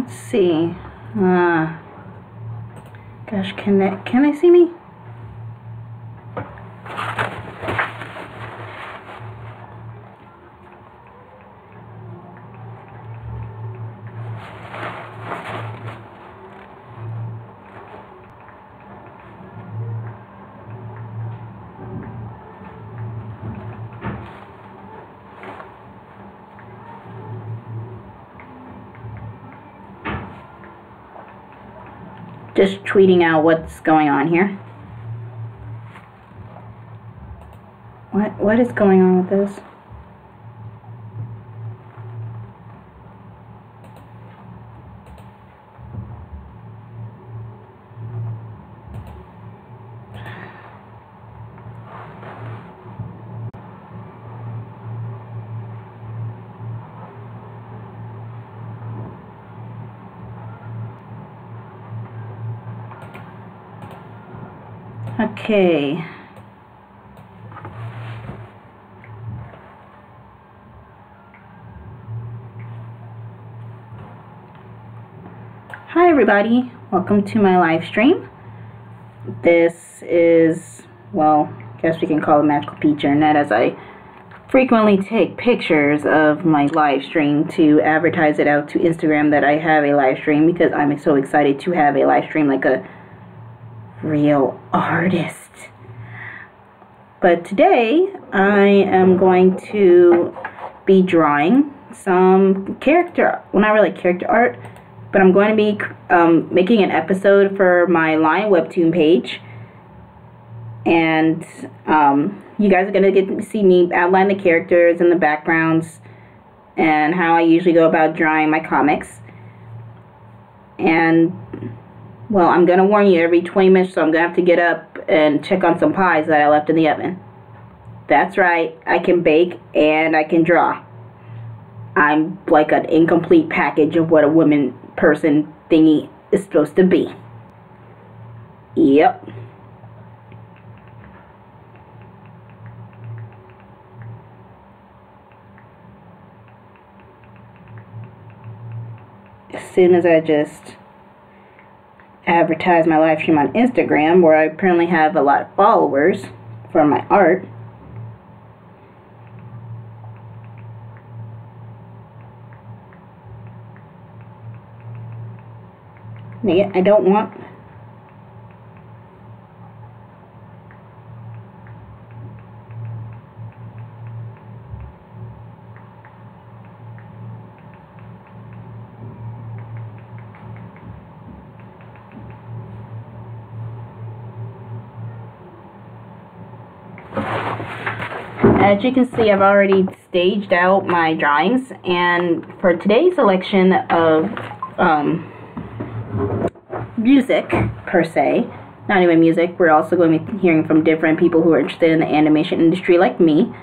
Let's see. Gosh, can they see me? Just tweeting out what's going on here. What is going on with this? Okay. Hi everybody, welcome to my live stream. This is, well, I guess we can call it Magical Peach Internet, as I frequently take pictures of my live stream to advertise it out to Instagram that I have a live stream, because I'm so excited to have a live stream like a real artist. But today I am going to be drawing some character, well, not really character art, but I'm going to be making an episode for my Line Webtoon page, and you guys are going to get to see me outline the characters and the backgrounds and how I usually go about drawing my comics. And well, I'm going to warn you, every 20 minutes so I'm going to have to get up and check on some pies that I left in the oven. That's right, I can bake and I can draw. I'm like an incomplete package of what a woman person thingy is supposed to be. Yep. As soon as I just advertise my live stream on Instagram, where I apparently have a lot of followers for my art. I don't want... As you can see, I've already staged out my drawings, and for today's selection of music, per se, not even music, we're also going to be hearing from different people who are interested in the animation industry like me.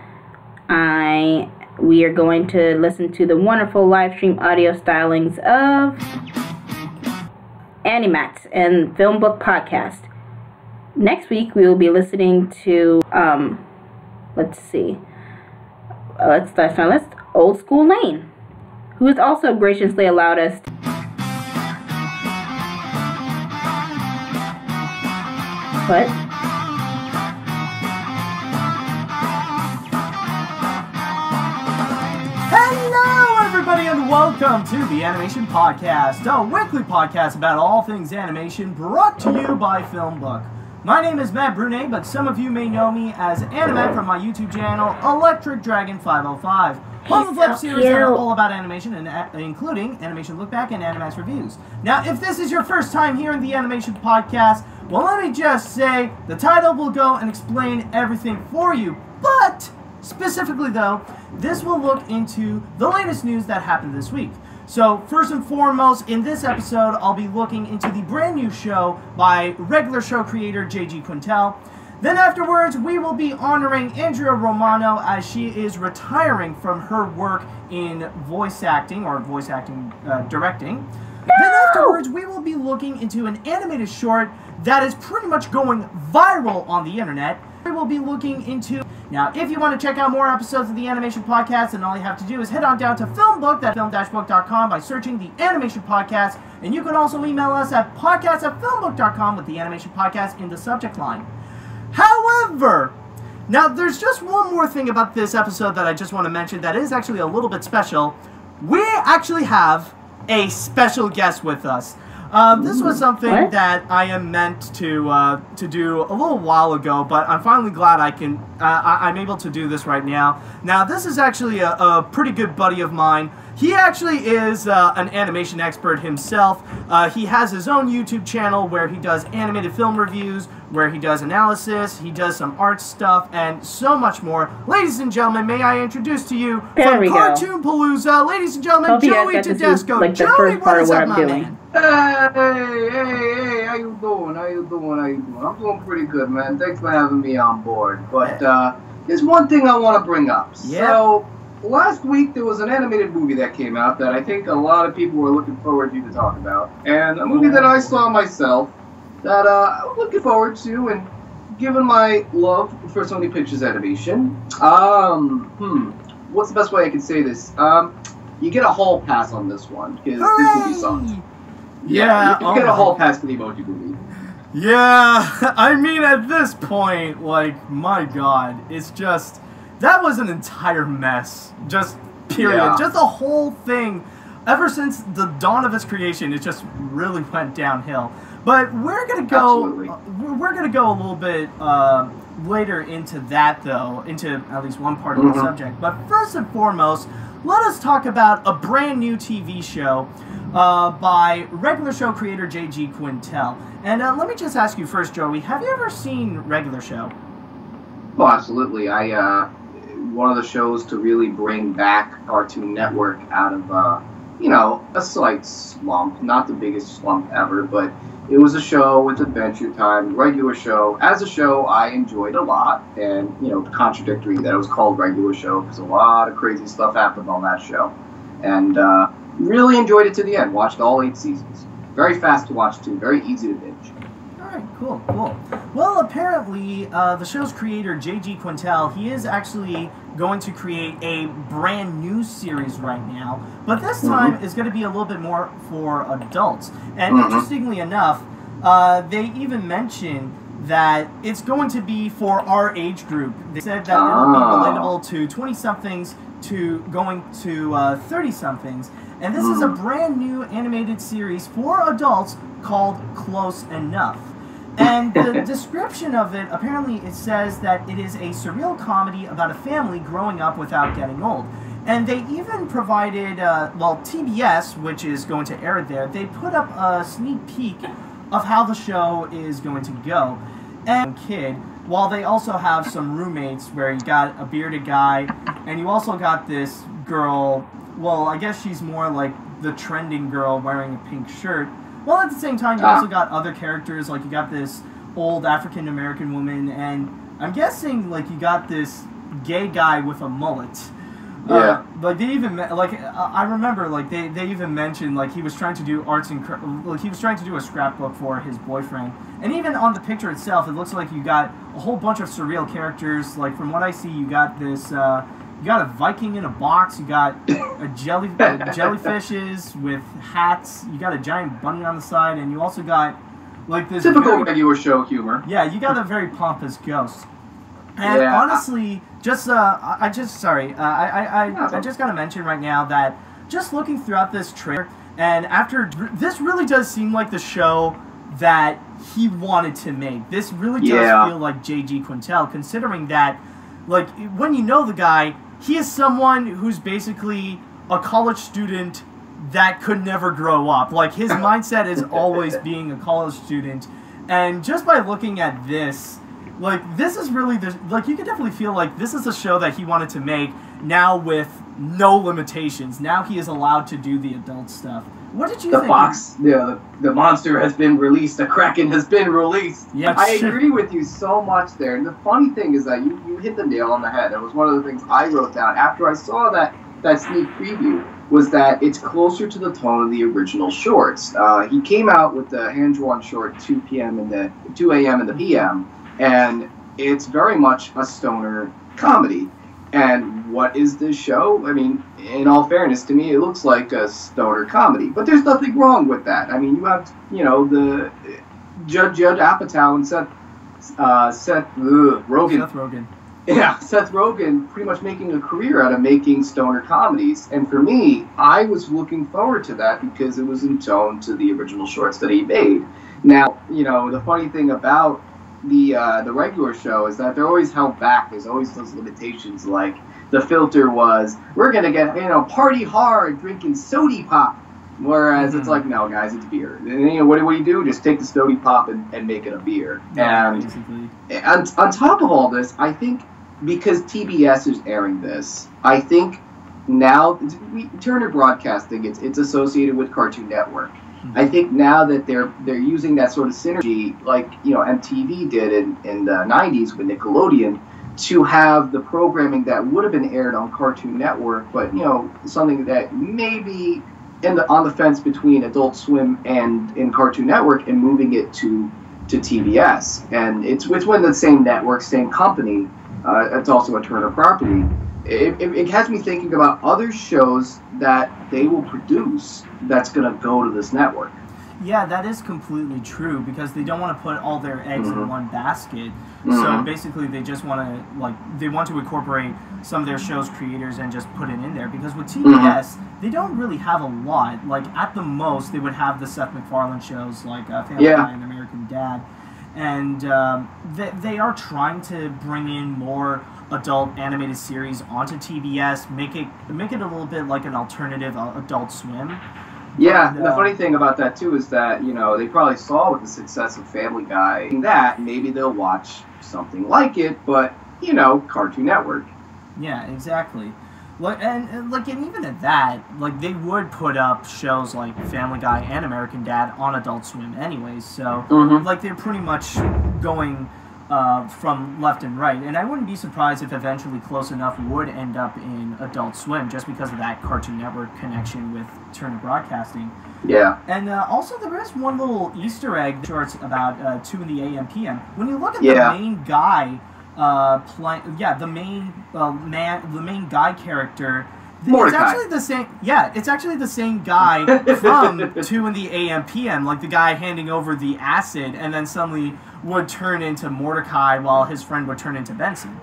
We are going to listen to the wonderful live stream audio stylings of Animats and Film Book Podcast. Next week we will be listening to let's see. Let's start on list. Old School Lane, who has also graciously allowed us to... What? Hello, everybody, and welcome to the Animation Podcast, a weekly podcast about all things animation, brought to you by Film Book. My name is Matt Brunet, but some of you may know me as Animat from my YouTube channel, Electric Dragon 505. Home of web series that are all about animation, and including Animation Look Back and Animax Reviews. Now, if this is your first time here in the Animation Podcast, well, let me just say, the title will go and explain everything for you, but specifically though, this will look into the latest news that happened this week. So, first and foremost, in this episode, I'll be looking into the brand new show by regular show creator J.G. Quintel. Then afterwards, we will be honoring Andrea Romano as she is retiring from her work in voice acting, or directing. Then afterwards, we will be looking into an animated short that is pretty much going viral on the internet. We'll be looking into. Now, if you want to check out more episodes of the Animation Podcast, then all you have to do is head on down to Filmbook, that's film-book.com, by searching the Animation Podcast, and you can also email us at podcast@filmbook.com with the Animation Podcast in the subject line. However, now there's just one more thing about this episode that I just want to mention that is actually a little bit special. We actually have a special guest with us. This was something that I am meant to do a little while ago, but I'm finally glad I'm able to do this right now. Now, this is actually a pretty good buddy of mine. He actually is an animation expert himself. He has his own YouTube channel where he does animated film reviews, where he does analysis, he does some art stuff, and so much more. Ladies and gentlemen, may I introduce to you from Cartoon Palooza, ladies and gentlemen, Joey Tedesco. Like the Joey, first part of what I'm doing. Man? Hey, how you doing? I'm doing pretty good, man. Thanks for having me on board. But there's one thing I want to bring up. Yeah. So, last week there was an animated movie that came out that I think a lot of people were looking forward to talk about. And a movie that I saw myself that I'm looking forward to, and given my love for Sony Pictures Animation, what's the best way I can say this? You get a hall pass on this one, because this movie sucks. Yeah, you get a hall pass for the Emoji Movie. Yeah, I mean, at this point, like, my god, it's just, that was an entire mess, just period. Yeah. Just the whole thing, ever since the dawn of its creation, it just really went downhill. But we're gonna go, we're gonna go a little bit later into that, though, into at least one part of the subject. But first and foremost, let us talk about a brand new TV show by regular show creator J.G. Quintel. And let me just ask you first, Joey, have you ever seen Regular Show? Oh, absolutely. One of the shows to really bring back Cartoon Network out of, you know, a slight slump. Not the biggest slump ever, but it was a show with Adventure Time, Regular Show. As a show, I enjoyed a lot, and, you know, contradictory that it was called Regular Show, because a lot of crazy stuff happened on that show. And really enjoyed it to the end. Watched all 8 seasons. Very fast to watch, too. Very easy to binge. Alright, cool. Well, apparently, the show's creator, J.G. Quintel, he is actually going to create a brand new series right now, but this time is going to be a little bit more for adults. And interestingly enough, they even mentioned that it's going to be for our age group. They said that it will be relatable to 20-somethings to going to 30-somethings. And this is a brand new animated series for adults called Close Enough. And the description of it, apparently it says that it is a surreal comedy about a family growing up without getting old. And they even provided, well, TBS, which is going to air it there, they put up a sneak peek of how the show is going to go. And kid, while they also have some roommates where you got a bearded guy, and you also got this girl, well, I guess she's more like the trending girl wearing a pink shirt. Well, at the same time, you also got other characters, like you got this old African-American woman, and I'm guessing, like, you got this gay guy with a mullet. Yeah. Like, they even, like, I remember, like, they even mentioned, like, he was trying to do arts and, like, he was trying to do a scrapbook for his boyfriend. And even on the picture itself, it looks like you got a whole bunch of surreal characters. Like, from what I see, you got this, you got a Viking in a box, you got a jellyfishes with hats, you got a giant bunny on the side, and you also got, like, this typical regular show humor. Yeah, you got a very pompous ghost. And honestly, just I just gotta mention right now that just looking throughout this trailer, and after this really does seem like the show that he wanted to make. This really does feel like J.G. Quintel, considering that, like, when you know the guy, he is someone who's basically a college student that could never grow up. Like, his mindset is always being a college student, and just by looking at this, like, this is really, like, you can definitely feel like this is a show that he wanted to make, now with no limitations. Now he is allowed to do the adult stuff. What did you think? The monster has been released. The Kraken has been released. Yeah, I agree with you so much there. And the funny thing is that you hit the nail on the head. That was one of the things I wrote down after I saw that sneak preview, was that it's closer to the tone of the original shorts. He came out with the hand-drawn short 2 a.m. and the PM, and it's very much a stoner comedy. And what is this show? I mean, in all fairness, to me, it looks like a stoner comedy. But there's nothing wrong with that. I mean, you have, the Judd Apatow and Seth Rogen. Seth Rogen. Yeah, Seth Rogen pretty much making a career out of making stoner comedies. And for me, I was looking forward to that because it was in tone to the original shorts that he made. Now, the funny thing about the regular show is that they're always held back. There's always those limitations. Like the filter was, we're gonna get party hard, drinking sody pop, whereas it's like, no guys, it's beer. And what do you do? Just take the sody pop and make it a beer. Yeah, and basically. on top of all this, I think because TBS is airing this, I think now Turner Broadcasting, it's associated with Cartoon Network. I think now that they're using that sort of synergy, like MTV did in the '90s with Nickelodeon, to have the programming that would have been aired on Cartoon Network, but something that maybe on the fence between Adult Swim and in Cartoon Network, and moving it to TBS, and it's within the same network, same company. It's also a Turner property. It has me thinking about other shows that they will produce that's going to go to this network. Yeah, that is completely true, because they don't want to put all their eggs in one basket. So basically they just want to incorporate some of their show's creators and just put it in there, because with TBS they don't really have a lot. Like at the most they would have the Seth MacFarlane shows like Family Guy and American Dad, and they are trying to bring in more adult animated series onto TBS, make it a little bit like an alternative Adult Swim. Yeah, and the funny thing about that too is that they probably saw with the success of Family Guy that maybe they'll watch something like it, but Cartoon Network. Yeah, exactly. And even at that, they would put up shows like Family Guy and American Dad on Adult Swim anyways. So they're pretty much going from left and right, and I wouldn't be surprised if eventually Close Enough would end up in Adult Swim just because of that Cartoon Network connection with Turner Broadcasting. Yeah. And also there is one little Easter egg shorts about 2 in the AM PM. When you look at the main guy the main guy character, Mordecai. It's actually the same. Yeah, it's actually the same guy from 2 in the AM PM, like the guy handing over the acid and then suddenly would turn into Mordecai while his friend would turn into Benson.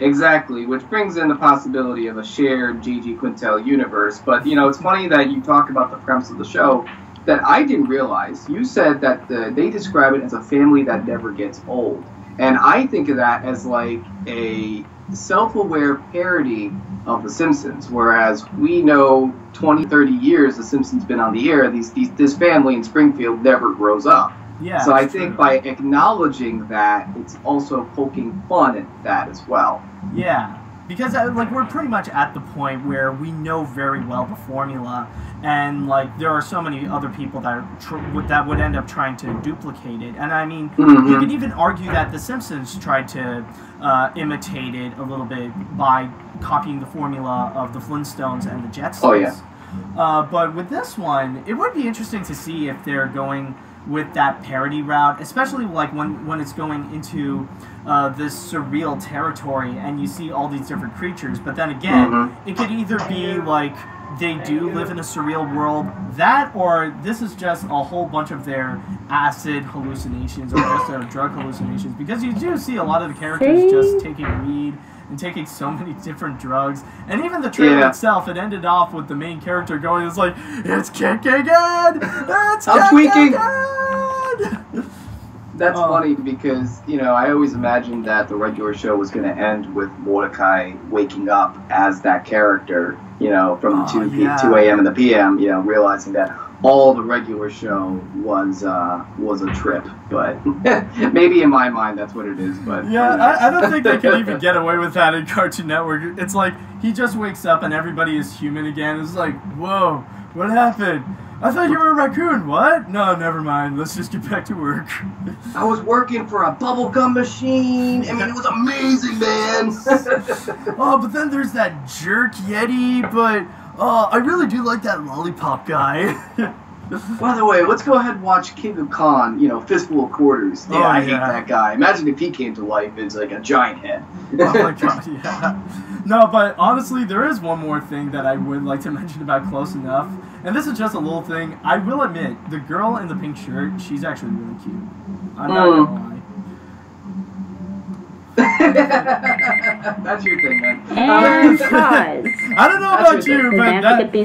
Exactly, which brings in the possibility of a shared Gigi Quintel universe. But it's funny that you talk about the premise of the show that I didn't realize. You said that they describe it as a family that never gets old, and I think of that as like a self-aware parody of The Simpsons, whereas we know 20, 30 years The Simpsons been on the air, this family in Springfield never grows up. Yeah, so I think by acknowledging that, it's also poking fun at that as well. Yeah, because we're pretty much at the point where we know very well the formula, and there are so many other people that would end up trying to duplicate it. And I mean, you could even argue that The Simpsons tried to imitate it a little bit by copying the formula of the Flintstones and the Jetsons. Oh yeah. But with this one, it would be interesting to see if they're going with that parody route, especially when it's going into this surreal territory and you see all these different creatures. But then again, it could either be they do live in a surreal world, or this is just a whole bunch of their acid hallucinations or just drug hallucinations, because you do see a lot of the characters just taking weed and taking so many different drugs. And even the trailer itself, it ended off with the main character going, it's like, it's kicking in! It's kicking in! That's funny because, I always imagined that the regular show was going to end with Mordecai waking up as that character, from 2 a.m. and the p.m., realizing that all the regular show was a trip. But maybe in my mind that's what it is. But yeah, I don't think they can even get away with that in Cartoon Network. It's like he just wakes up and everybody is human again. It's like, whoa, what happened? I thought you were a raccoon. What? No, never mind. Let's just get back to work. I was working for a bubblegum machine. I mean, it was amazing, man. Oh, but then there's that jerk Yeti, but I really do like that lollipop guy. By the way, let's go ahead and watch King of Khan, Fistful of Quarters. Yeah, I hate that guy. Imagine if he came to life as like a giant head. Oh my god, yeah. No, but honestly, there is one more thing that I would like to mention about Close Enough. And this is just a little thing. I will admit, the girl in the pink shirt, she's actually really cute. I'm not gonna lie. That's your thing, man. And pause. I don't know about you,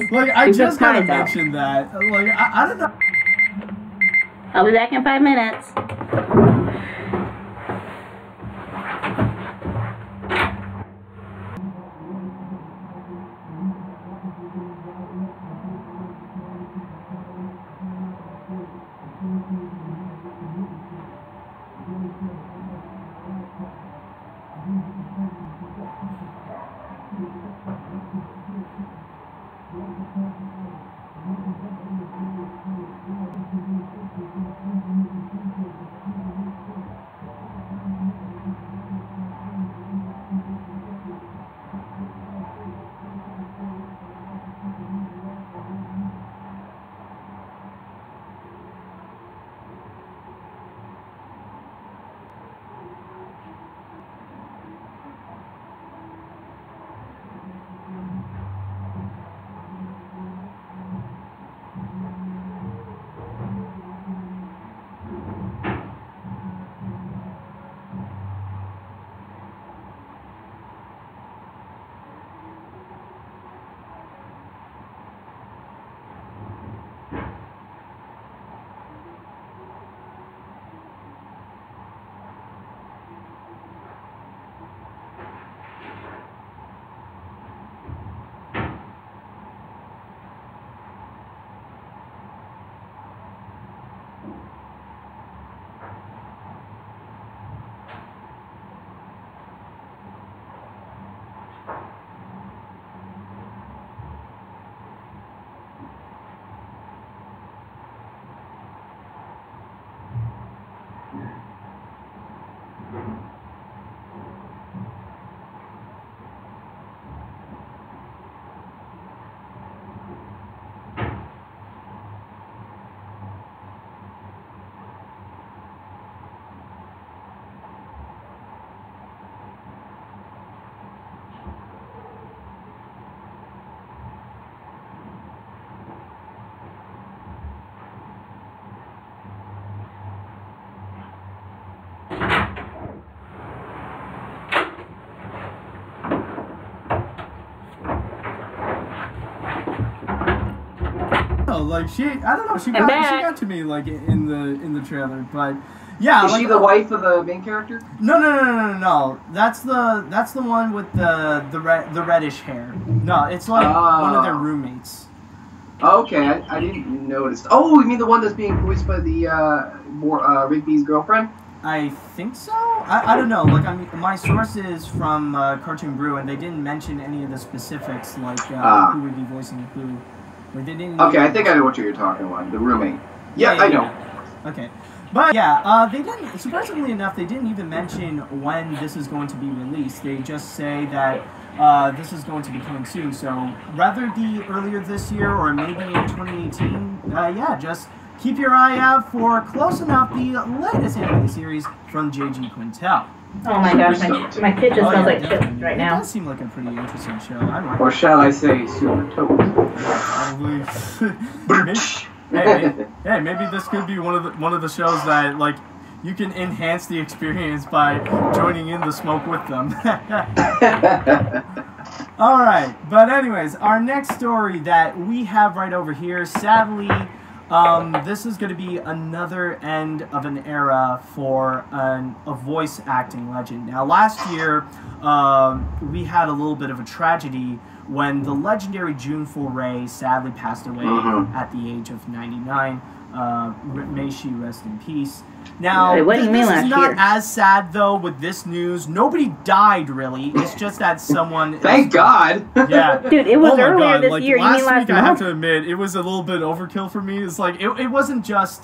but I just gotta pies mention that. Like, I don't know. I'll be back in 5 minutes. Like I don't know, she got to me like in the trailer, but yeah. Is she the wife of the main character? No. That's the one with the reddish hair. No, it's like one of their roommates. Okay, I didn't notice. Oh, you mean the one that's being voiced by the Rigby's girlfriend? I think so. I don't know. Like, I mean, my source is from Cartoon Brew, and they didn't mention any of the specifics, like who would be voicing who. Okay, I think I know what you're talking about. The roommate. Yeah, I know. Okay. But yeah, they didn't, surprisingly enough, they didn't even mention when this is going to be released. They just say that this is going to be coming soon. So rather be earlier this year or maybe in 2018, yeah, just keep your eye out for Close Enough, the latest anime series from J.G. Quintel. Oh my gosh, my kitchen smells like chips right now. It does seem like a pretty interesting show. Or shall I say, super toast? Probably. Hey, maybe this could be one of the shows that like you can enhance the experience by joining in the smoke with them. All right, but anyways, our next story that we have right over here, sadly. This is going to be another end of an era for a voice acting legend. Now, last year, we had a little bit of a tragedy when the legendary June Foray sadly passed away at the age of 99. May she rest in peace. Now, this is not as sad, though, with this news. Nobody died, really. It's just that someone... Thank God! Yeah. Dude, it was earlier this year. You mean last week, I have to admit, it was a little bit overkill for me. It's like, it wasn't just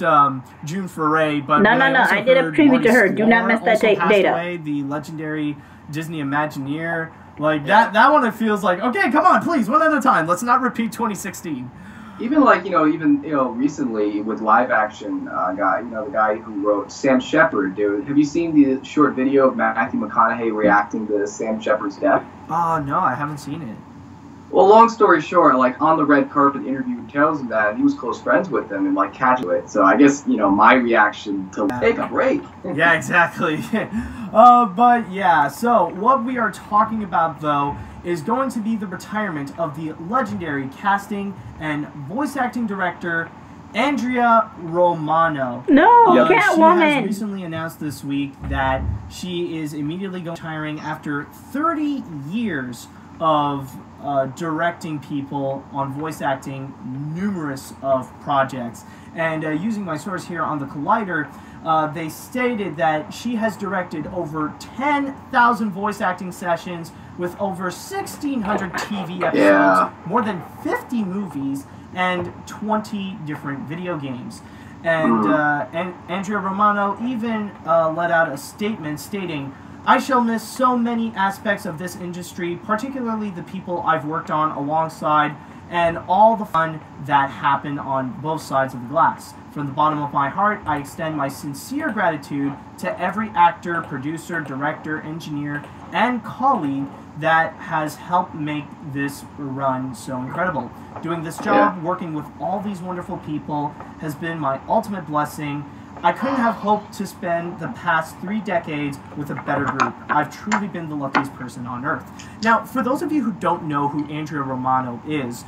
June Foray, but... No, I did a preview to her. Do not miss that data. Away, the legendary Disney Imagineer. Like, that one, it feels like, okay, come on, please, one at a time. Let's not repeat 2016. Even like, recently with live action guy, the guy who wrote Sam Shepard, dude. Have you seen the short video of Matthew McConaughey reacting to Sam Shepard's death? Oh, no, I haven't seen it. Well, long story short, like on the red carpet interview tells him that he was close friends with him and like catching it. So I guess, my reaction to take a break. Yeah, exactly. But yeah, so what we are talking about though is going to be the retirement of the legendary casting and voice acting director Andrea Romano. No, She Catwoman. has recently announced this week that she is immediately retiring after 30 years of directing people on voice acting numerous of projects. And using my source here on the Collider, they stated that she has directed over 10,000 voice acting sessions with over 1,600 TV episodes, more than 50 movies, and 20 different video games. And Andrea Romano even let out a statement stating, "I shall miss so many aspects of this industry, particularly the people I've worked on alongside, and all the fun that happened on both sides of the glass. From the bottom of my heart, I extend my sincere gratitude to every actor, producer, director, engineer, and colleague that has helped make this run so incredible. Doing this job, working with all these wonderful people, has been my ultimate blessing. I couldn't have hoped to spend the past 3 decades with a better group. I've truly been the luckiest person on earth." Now, for those of you who don't know who Andrea Romano is,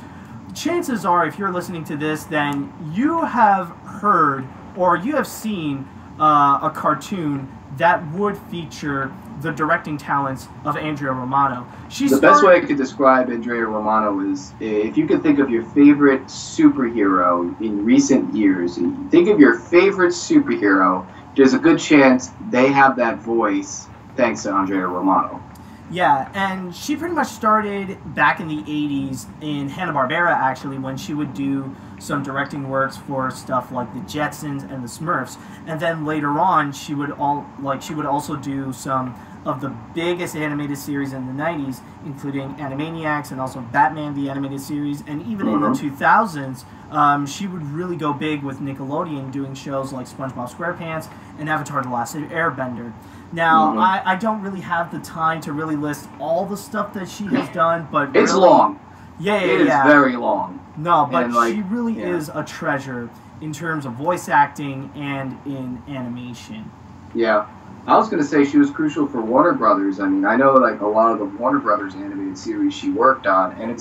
chances are, if you're listening to this, then you have heard or you have seen a cartoon that would feature the directing talents of Andrea Romano. The best way I could describe Andrea Romano is, if you could think of your favorite superhero in recent years, think of your favorite superhero, there's a good chance they have that voice thanks to Andrea Romano. Yeah, and she pretty much started back in the 80s in Hanna-Barbera, actually, when she would do some directing works for stuff like the Jetsons and the Smurfs. And then later on, she would also do some of the biggest animated series in the 90s, including Animaniacs and also Batman the Animated Series. And even in the 2000s, she would really go big with Nickelodeon, doing shows like SpongeBob SquarePants and Avatar: The Last Airbender. Now, I don't really have the time to really list all the stuff that she has done, but it's really, long. Yeah. It is very long. No, but she really is a treasure in terms of voice acting and in animation. Yeah. I was going to say she was crucial for Warner Brothers. I mean, I know like a lot of the Warner Brothers animated series she worked on, and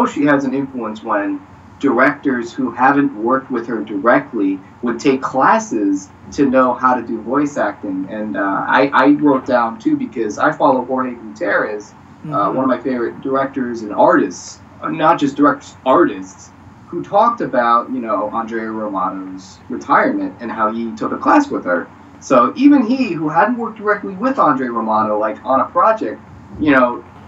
she has an influence when directors who haven't worked with her directly would take classes to know how to do voice acting. And I wrote down too, because I follow Jorge Gutierrez, one of my favorite directors and artists, not just directors, artists, who talked about, Andrea Romano's retirement and how he took a class with her. So even he, who hadn't worked directly with Andrea Romano, like on a project,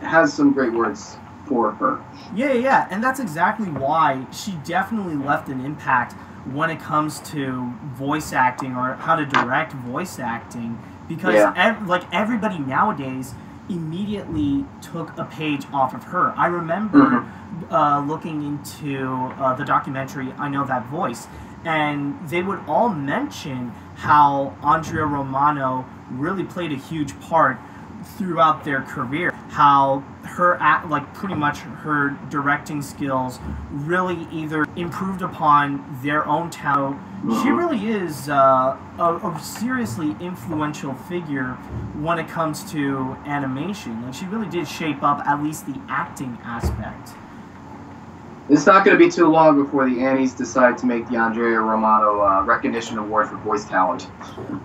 has some great words for her. Yeah, and that's exactly why she definitely left an impact when it comes to voice acting or how to direct voice acting, because everybody nowadays immediately took a page off of her. I remember looking into the documentary I Know That Voice, and they would all mention how Andrea Romano really played a huge part throughout their career, how her pretty much her directing skills really either improved upon their own talent. She really is a seriously influential figure when it comes to animation. Like, she really did shape up at least the acting aspect. It's not going to be too long before the Annies decide to make the Andrea Romano Recognition Award for Voice Talent.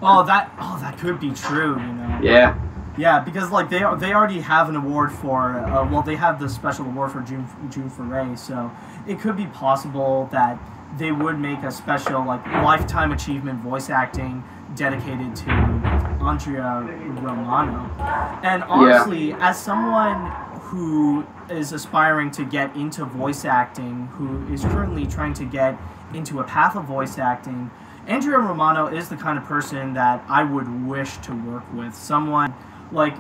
That could be true, Yeah. Yeah, because they already have an award for they have the special award for June Foray, so it could be possible that they would make a special lifetime achievement voice acting dedicated to Andrea Romano. And honestly, as someone who is aspiring to get into voice acting, who is currently trying to get into a path of voice acting, Andrea Romano is the kind of person that I would wish to work with. Someone,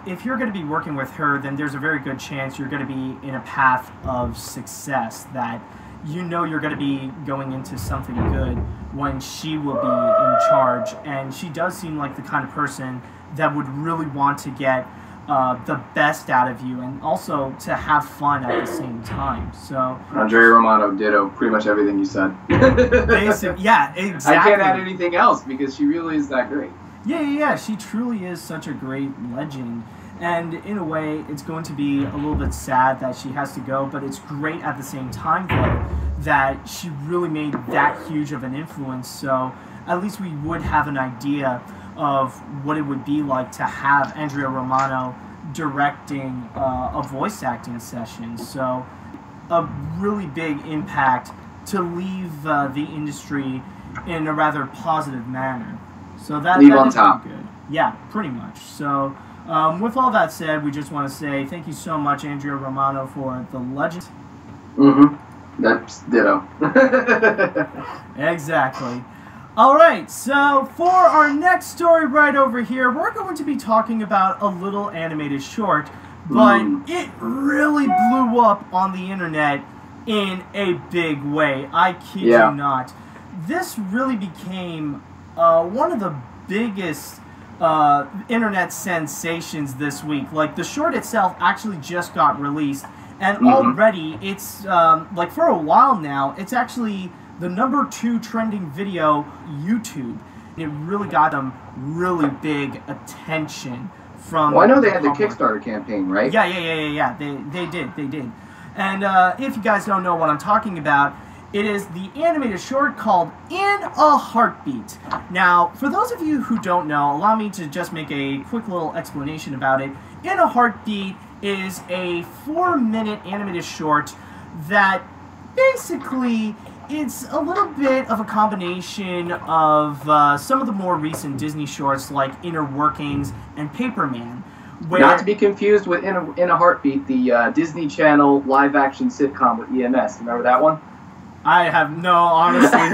if you're going to be working with her, then there's a very good chance you're going to be in a path of success, that you know you're going to be going into something good when she will be in charge. And she does seem like the kind of person that would really want to get the best out of you, and also to have fun at the same time. So Andrea Romano, ditto pretty much everything you said. Yeah, exactly. I can't add anything else because she really is that great. Yeah, she truly is such a great legend. And in a way, it's going to be a little bit sad that she has to go, but it's great at the same time, though, that she really made that huge of an influence. So at least we would have an idea of what it would be like to have Andrea Romano directing a voice acting session. So a really big impact to leave the industry in a rather positive manner. So that on is top. Good. Yeah, pretty much. So with all that said, we just want to say thank you so much, Andrea Romano, for the legend. That's ditto. Exactly. Alright, so for our next story right over here, we're going to be talking about a little animated short, but it really blew up on the internet in a big way. I kid you not. This really became one of the biggest internet sensations this week. Like, the short itself actually just got released, and already it's, like, for a while now, it's actually the #2 trending video YouTube. It really got them really big attention from. Well, I know they had the Kickstarter campaign, right? Yeah. They did. And if you guys don't know what I'm talking about, it is the animated short called In a Heartbeat. Now, for those of you who don't know, allow me to just make a quick little explanation about it. In a Heartbeat is a 4-minute animated short that basically, it's a little bit of a combination of some of the more recent Disney shorts like Inner Workings and Paperman. Not to be confused with In a Heartbeat, the Disney Channel live-action sitcom with EMS. Remember that one? I have no, honestly.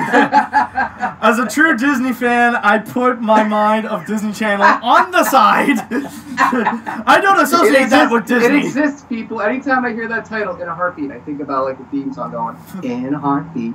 As a true Disney fan, I put my mind of Disney Channel on the side. I don't associate that with Disney. It exists, people. Anytime I hear that title, In a Heartbeat, I think about like the theme song going, In a Heartbeat.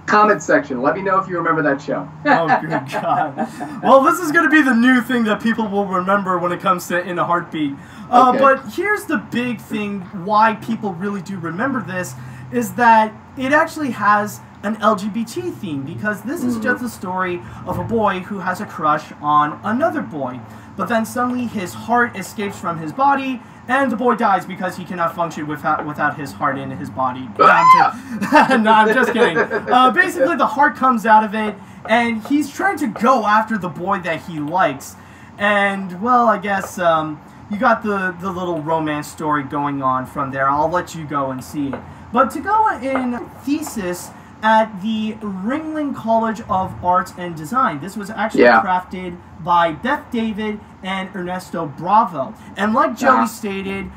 Comment section. Let me know if you remember that show. Oh, good God. Well, this is going to be the new thing that people will remember when it comes to In a Heartbeat. Okay. But here's the big thing why people really do remember this, is that it actually has an LGBT theme, because this is just a story of a boy who has a crush on another boy. But then suddenly his heart escapes from his body, and the boy dies because he cannot function without his heart in his body. No, I'm just kidding. Basically, the heart comes out of it, and he's trying to go after the boy that he likes. And, well, I guess you got the little romance story going on from there. I'll let you go and see it. But to go in thesis at the Ringling College of Arts and Design. This was actually crafted by Beth David and Ernesto Bravo. And like Joey stated,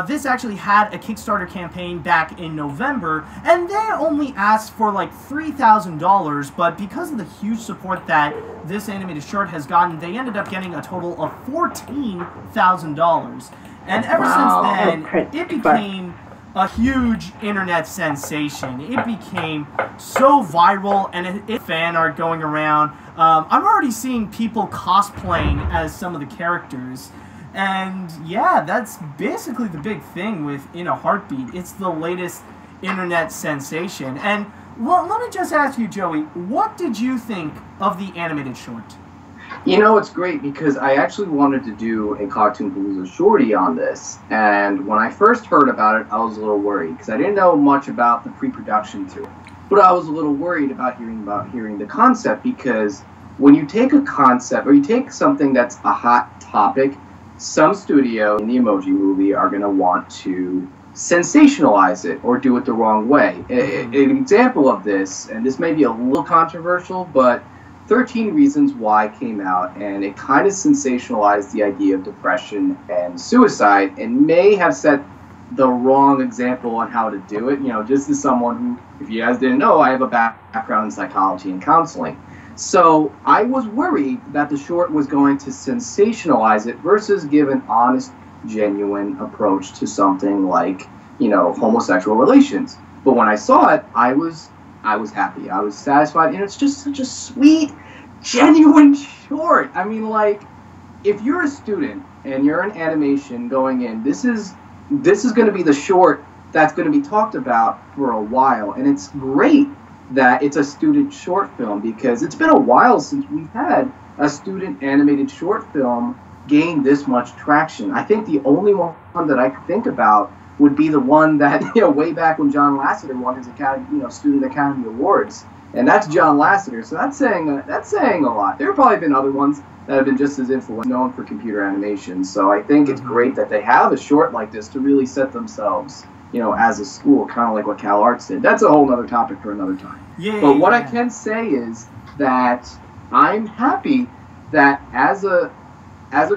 this actually had a Kickstarter campaign back in November, and they only asked for like $3,000, but because of the huge support that this animated short has gotten, they ended up getting a total of $14,000. And ever since then, it became a huge internet sensation. It became so viral, and it fan art going around. I'm already seeing people cosplaying as some of the characters. And yeah, that's basically the big thing with In a Heartbeat. It's the latest internet sensation. And well, let me just ask you, Joey, what did you think of the animated short? You know, it's great because I actually wanted to do a Cartoon Palooza shorty on this, and when I first heard about it, I was a little worried because I didn't know much about the pre-production to it. But I was a little worried about hearing the concept, because when you take a concept or you take something that's a hot topic, some studio in the Emoji Movie are going to want to sensationalize it or do it the wrong way. An example of this, and this may be a little controversial, but 13 Reasons Why came out, and it kind of sensationalized the idea of depression and suicide, and may have set the wrong example on how to do it. You know, just as someone who, if you guys didn't know, I have a background in psychology and counseling. So I was worried that the short was going to sensationalize it versus give an honest, genuine approach to something like, you know, homosexual relations. But when I saw it, I was happy. I was satisfied, and it's just such a sweet, genuine short. I mean, like, if you're a student and you're in animation going in, this is going to be the short that's going to be talked about for a while, and it's great that it's a student short film, because it's been a while since we've had a student animated short film gain this much traction. I think the only one that I could think about would be the one that, way back when John Lasseter won his Student Academy Awards, and that's John Lasseter. So that's saying a lot. There have probably been other ones that have been just as influential, known for computer animation. So I think it's great that they have a short like this to really set themselves, as a school, kind of like what Cal Arts did. That's a whole other topic for another time. But what I can say is that I'm happy that as a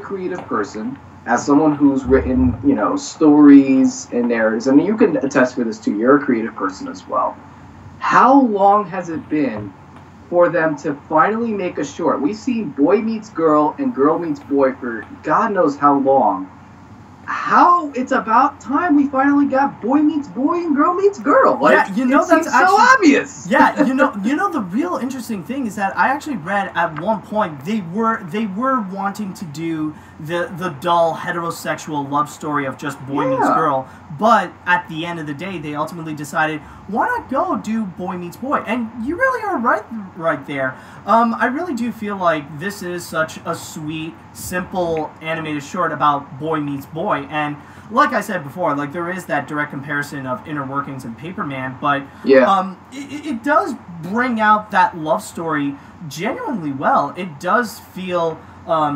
creative person, as someone who's written, stories and narratives, and you can attest for this too, you're a creative person as well. How long has it been for them to finally make a short? We've seen Boy Meets Girl and Girl Meets Boy for God knows how long. It's about time we finally got Boy Meets Boy and Girl Meets Girl. Like, that's actually so obvious. Yeah, the real interesting thing is that I actually read at one point they were wanting to do the dull heterosexual love story of just Boy Meets Girl, but at the end of the day they ultimately decided, why not go do Boy Meets Boy? And you really are right there. I really do feel like this is such a sweet, simple animated short about Boy Meets Boy, and like I said before, like, there is that direct comparison of Inner Workings and Paperman, but it does bring out that love story genuinely well. It does feel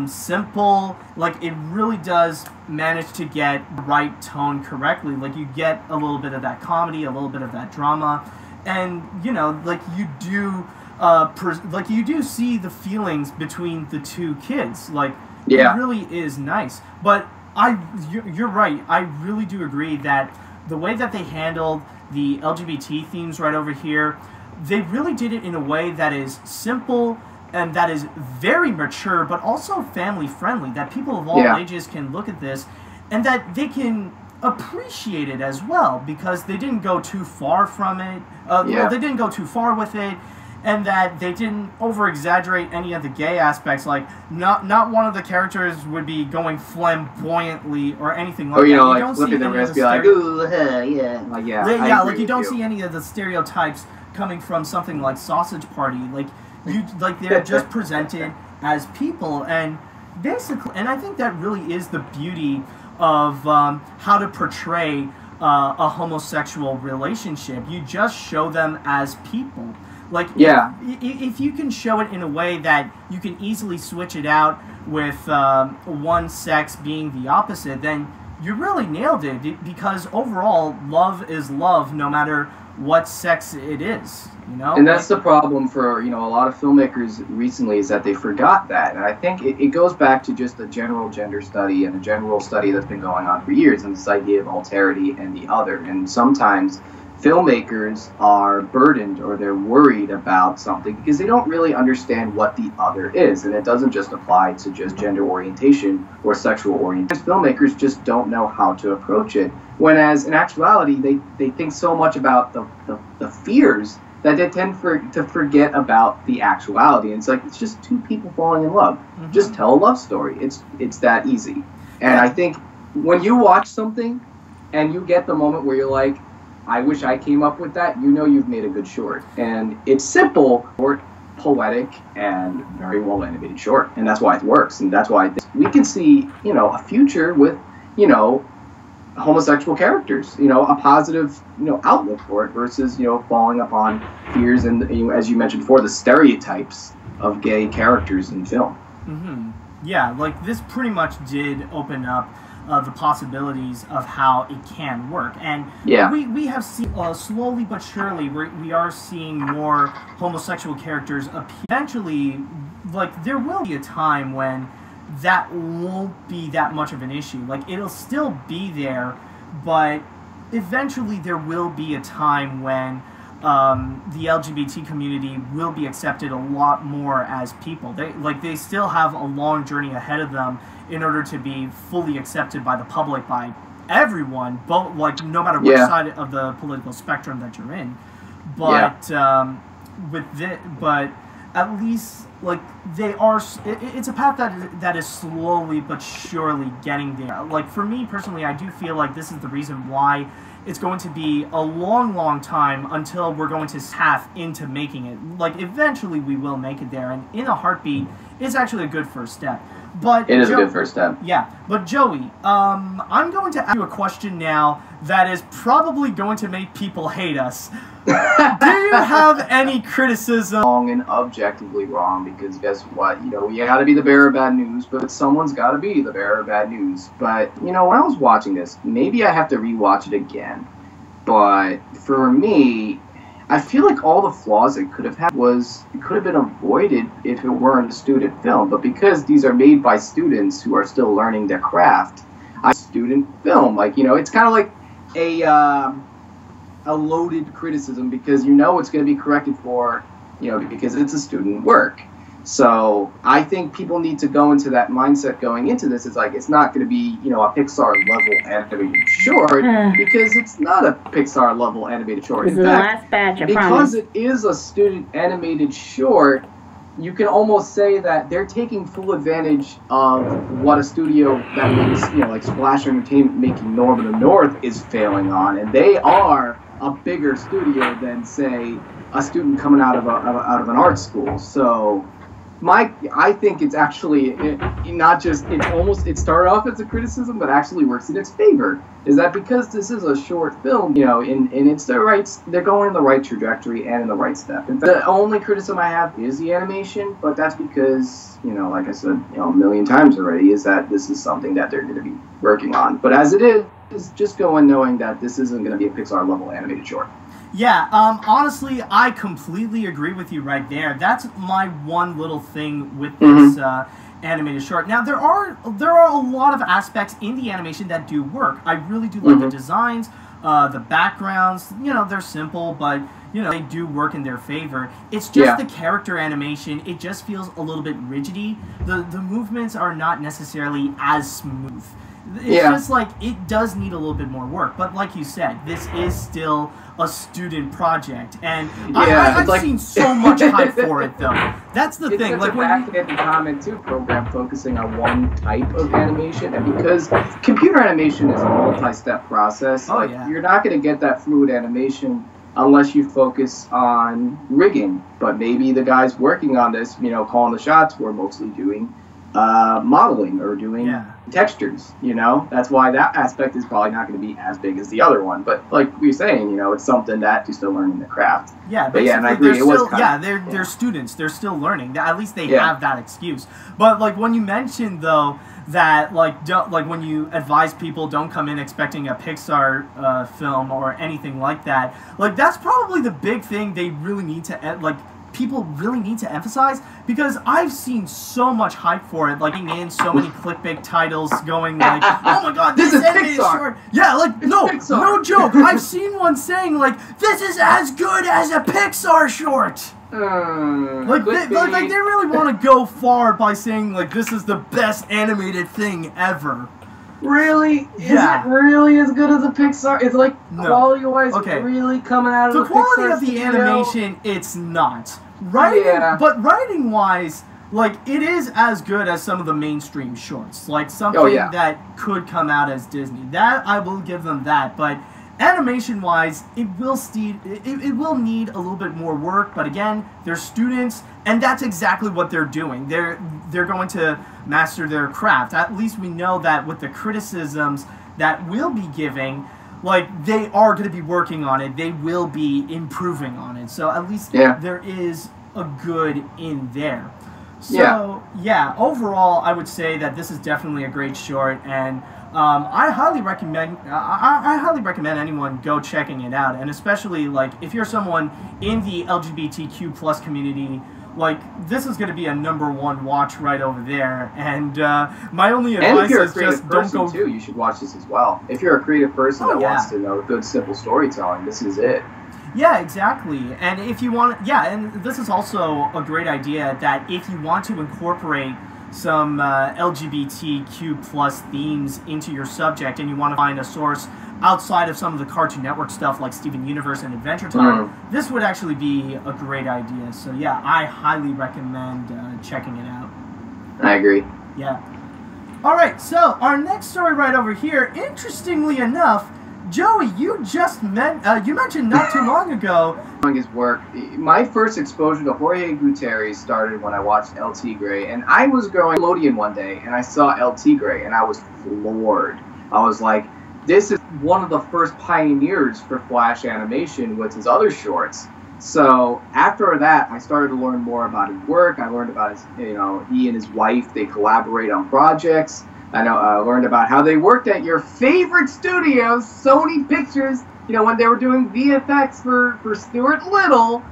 simple, like it really does manage to get the right tone correctly. Like, you get a little bit of that comedy, a little bit of that drama, and like you do see the feelings between the two kids. Like, it really is nice. But you're right. I really do agree that the way that they handled the LGBT themes right over here, they really did it in a way that is simple and that is very mature, but also family friendly, that people of all ages can look at this and that they can appreciate it as well, because they didn't go too far from it. They didn't go too far with it, and that they didn't over-exaggerate any of the gay aspects. Like, not one of the characters would be going flamboyantly or anything like that. Or, like, flipping the wrist, be like, ooh, yeah. Like, like, you don't see any of the stereotypes coming from something like Sausage Party. Like, they're just presented as people, and basically, and I think that really is the beauty of how to portray a homosexual relationship. You just show them as people. Like, if you can show it in a way that you can easily switch it out with one sex being the opposite, then you really nailed it, because overall, love is love no matter what sex it is, And that's the problem for, a lot of filmmakers recently, is that they forgot that. And I think it goes back to just the general gender study and a general study that's been going on for years, and this idea of alterity and the other. And sometimes filmmakers are burdened, or they're worried about something because they don't really understand what the other is. And it doesn't just apply to just gender orientation or sexual orientation. Filmmakers just don't know how to approach it. Whereas in actuality, they think so much about the fears that they tend to forget about the actuality. And it's like, it's just two people falling in love. Mm-hmm. Just tell a love story. It's that easy. And I think when you watch something and you get the moment where you're like, I wish I came up with that, you've made a good short. And it's simple, short, poetic, and very well animated short. And that's why it works. And that's why we can see, a future with, homosexual characters, a positive, outlook for it, versus, falling upon fears and, as you mentioned before, the stereotypes of gay characters in film. Mm-hmm. Yeah, like, this pretty much did open up the possibilities of how it can work. And we have seen, slowly but surely, we are seeing more homosexual characters appear. Eventually, like, there will be a time when that won't be that much of an issue. Like, it'll still be there, but eventually there will be a time when the LGBT community will be accepted a lot more as people. They still have a long journey ahead of them in order to be fully accepted by the public, by everyone, both like no matter which side of the political spectrum that you're in. But but at least like they are. It's a path that is slowly but surely getting there. Like for me personally, I do feel like this is the reason why it's going to be a long, long time until we're going to half into making it. Like eventually we will make it there, and in a heartbeat, it's actually a good first step. But it is a good first step. Yeah, but Joey, I'm going to ask you a question now that is probably going to make people hate us. Do you have any criticism? Wrong and objectively wrong, because guess what? You know, we gotta be the bearer of bad news, but someone's gotta be the bearer of bad news. But, you know, when I was watching this, maybe I have to rewatch it again. But for me, I feel like all the flaws it could have had could have been avoided if it weren't a student film. But because these are made by students who are still learning their craft, student film, like, you know, it's kind of like a loaded criticism, because you know it's going to be corrected for, you know, because it's a student work. So I think people need to go into that mindset going into this. It's like, it's not going to be, you know, a Pixar level animated short, because it's not a Pixar level animated short. This is the last batch, I promise. Because it is a student animated short, you can almost say that they're taking full advantage of what a studio that makes, you know, like Splash Entertainment making Norm of the North is failing on, and they are a bigger studio than, say, a student coming out of an art school. So I think it's actually not just, it started off as a criticism, but actually works in its favor. Is that because this is a short film, you know, and it's they're going in the right trajectory and in the right step. In fact, the only criticism I have is the animation, but that's because, you know, like I said, you know, a million times already, is that this is something that they're going to be working on. But as it is just go in knowing that this isn't going to be a Pixar level animated short. Yeah, honestly, I completely agree with you right there. That's my one little thing with this animated short. Now, there are a lot of aspects in the animation that do work. I really do like the designs, the backgrounds. You know, they're simple, but, you know, they do work in their favor. It's just the character animation. It just feels a little bit rigidy. The movements are not necessarily as smooth. It's just like, it does need a little bit more work. But like you said, this is still a student project, and I've seen so much hype for it, though. That's the thing. Like, when you get the comment too, program focusing on one type of animation, and because computer animation is a multi-step process, you're not going to get that fluid animation unless you focus on rigging. But maybe the guys working on this, you know, calling the shots, were mostly doing modeling or doing textures, you know. That's why that aspect is probably not going to be as big as the other one. But like we were saying, you know, it's something that you're still learning the craft. Yeah, but and I agree. They're students. They're still learning. At least they have that excuse. But like when you mentioned though that like when you advise people don't come in expecting a Pixar film or anything like that, like that's probably the big thing they really need to people really need to emphasize, because I've seen so much hype for it, like in so many clickbait titles going like, oh my god, this is animated short. Yeah, like no joke. I've seen one saying like, this is as good as a Pixar short. Like they really want to go far by saying like this is the best animated thing ever. Really? Is it really as good as a Pixar? It's like quality-wise really coming out of the Pixar quality of the animation, it's not. But writing-wise, like, it is as good as some of the mainstream shorts. Like, something that could come out as Disney. That, I will give them that. But animation-wise, it will need a little bit more work. But again, they're students, and that's exactly what they're doing. They're going to master their craft. At least we know that with the criticisms that we'll be giving, like, they are going to be working on it. They will be improving on it. So at least there is a good in there. So, overall, I would say that this is definitely a great short, and I highly recommend anyone go checking it out, and especially, like, if you're someone in the LGBTQ plus community, like, this is going to be a #1 watch right over there, and my only advice is just don't go... too, you should watch this as well. If you're a creative person that wants to know good, simple storytelling, this is it. Yeah, exactly. And if you want... Yeah, and this is also a great idea that if you want to incorporate some LGBTQ plus themes into your subject, and you want to find a source outside of some of the Cartoon Network stuff like Steven Universe and Adventure Time, this would actually be a great idea. So yeah, I highly recommend checking it out. I agree. Yeah. All right, so our next story right over here, interestingly enough, Joey, you mentioned not too long ago his work. My first exposure to Jorge Gutierrez started when I watched El Tigre, and I was going to Nickelodeon one day, and I saw El Tigre, and I was floored. I was like, this is one of the first pioneers for Flash animation with his other shorts. So after that, I started to learn more about his work. I learned about his, he and his wife, they collaborate on projects. I learned about how they worked at your favorite studios, Sony Pictures, when they were doing VFX for Stuart Little.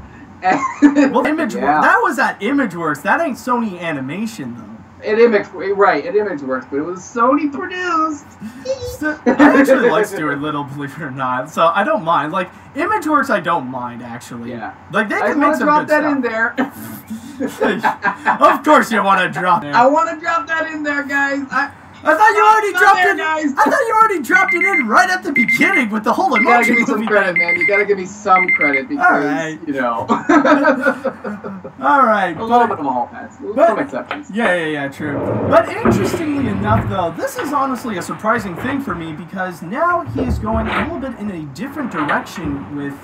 Well, that was at ImageWorks. That ain't Sony Animation, though. At ImageWorks, but it was Sony produced. I actually like Stuart Little, believe it or not, so I don't mind. Like, ImageWorks, I don't mind, actually. Yeah. Like, they can make some good stuff. I want to drop that in there. Of course you want to drop it. I want to drop that in there, guys. I thought you already dropped it. Guys. I thought you already dropped it in right at the beginning with the whole emoji. You gotta give me some credit, man. You gotta give me some credit because, all right. All right. A little bit of a hall pass. Some exceptions. Yeah, true. But interestingly enough, though, this is honestly a surprising thing for me because now he is going a little bit in a different direction with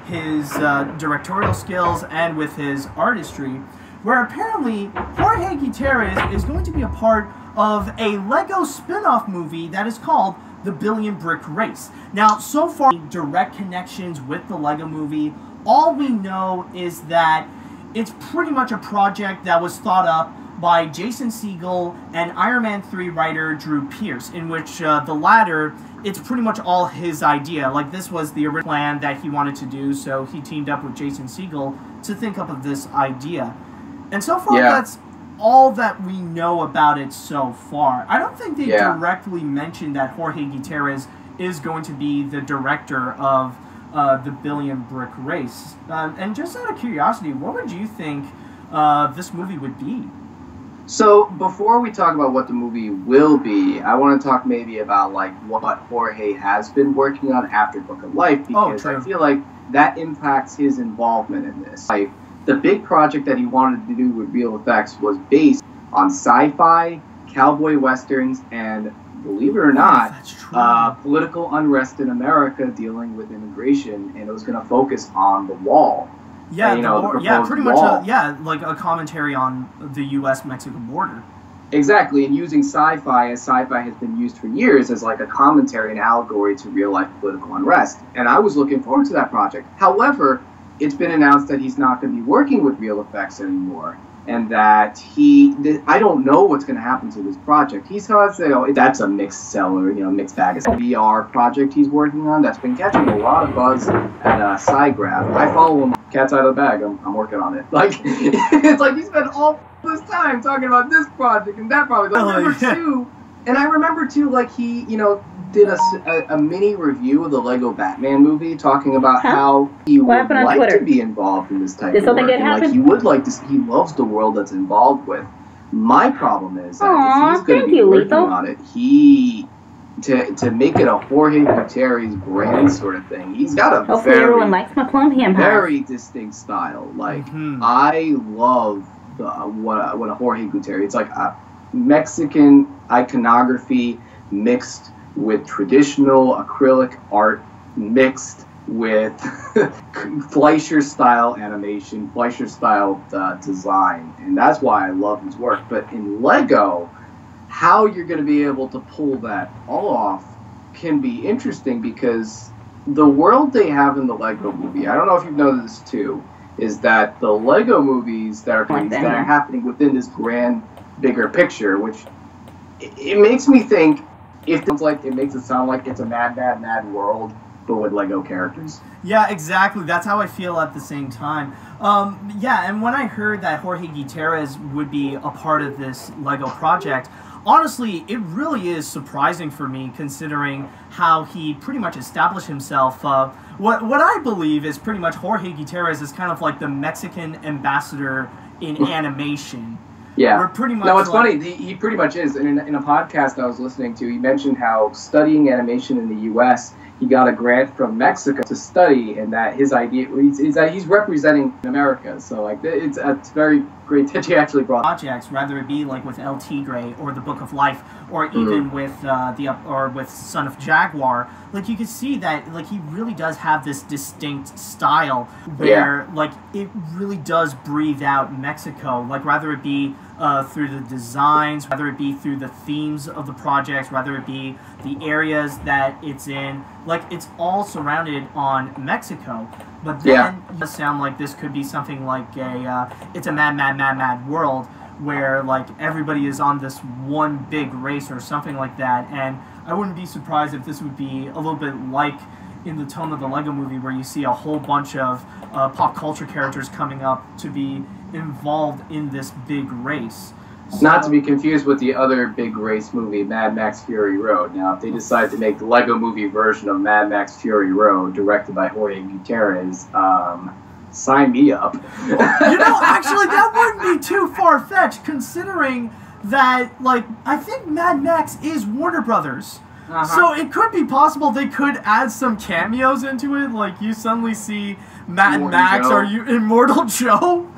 his directorial skills and with his artistry, where apparently Jorge Gutierrez is going to be a part of a Lego spin-off movie that is called The Billion Brick Race. Now, so far, direct connections with the Lego movie, all we know is that it's pretty much a project that was thought up by Jason Segel and Iron Man 3 writer Drew Pearce, in which the latter, it's pretty much all his idea. Like, this was the original plan that he wanted to do, so he teamed up with Jason Segel to think up of this idea. And so far, that's all that we know about it so far. I don't think they directly mentioned that Jorge Gutierrez is going to be the director of the Billion Brick Race. And just out of curiosity, what would you think this movie would be? So before we talk about what the movie will be, I want to talk maybe about like what Jorge has been working on after Book of Life, because I feel like that impacts his involvement in this. Like, the big project that he wanted to do with real effects was based on sci-fi, cowboy westerns, and, believe it or not, political unrest in America dealing with immigration, and it was going to focus on the wall. Yeah, and, pretty much, like a commentary on the U.S.-Mexico border. Exactly, and using sci-fi, as sci-fi has been used for years, as like a commentary and allegory to real-life political unrest. And I was looking forward to that project. However, it's been announced that he's not going to be working with real effects anymore, and that I don't know what's going to happen to this project. He says that's a mixed seller, mixed bag. It's a VR project he's working on that's been catching a lot of buzz at SciGraph. I follow him. Cat's out of the bag. I'm working on it. Like, it's like he spent all this time talking about this project and that project. I remember too, like he, did a mini review of the Lego Batman movie, talking about how he would like to be involved in this type of work. Like, he would like to. He loves the world that's involved with. My problem is that if he's going to be working on it, to make it a Jorge Gutierrez brand sort of thing, he's got a very distinct style. Like, I love what a Jorge Gutierrez. It's like a Mexican iconography mixed with traditional acrylic art, mixed with Fleischer-style animation, Fleischer-style design, and that's why I love his work. But in Lego, how you're going to be able to pull that all off can be interesting, because the world they have in the Lego movie, I don't know if you've noticed this too, is that the Lego movies that are happening within this grand, bigger picture, which it makes me think, it makes it sound like it's a mad world, but with Lego characters. Yeah, exactly. That's how I feel at the same time. And when I heard that Jorge Gutierrez would be a part of this Lego project, honestly, it really is surprising for me, considering how he pretty much established himself. What I believe is pretty much Jorge Gutierrez is kind of like the Mexican ambassador in animation. Yeah. We're pretty much. No, it's funny. He pretty much is. In a podcast I was listening to, he mentioned how studying animation in the U.S., he got a grant from Mexico to study, and that his idea is that he's representing America. So like, it's very great that you actually brought projects, whether it be like with El Tigre or the Book of Life, or even with with Son of Jaguar. Like, you can see that like he really does have this distinct style where like it really does breathe out Mexico. Like, whether it be through the designs, whether it be through the themes of the projects, whether it be the areas that it's in, like it's all surrounded on Mexico. But then it does sound like this could be something like it's a mad world where like everybody is on this one big race or something like that. And I wouldn't be surprised if this would be a little bit like in the tone of the Lego Movie, where you see a whole bunch of pop culture characters coming up to be involved in this big race. Not to be confused with the other big race movie, Mad Max Fury Road. Now, if they decide to make the Lego Movie version of Mad Max Fury Road, directed by Jorge Gutierrez, sign me up. You know, actually, that wouldn't be too far-fetched, considering that, like, I think Mad Max is Warner Brothers. So it could be possible they could add some cameos into it, like you suddenly see Mad Max or Immortal Joe.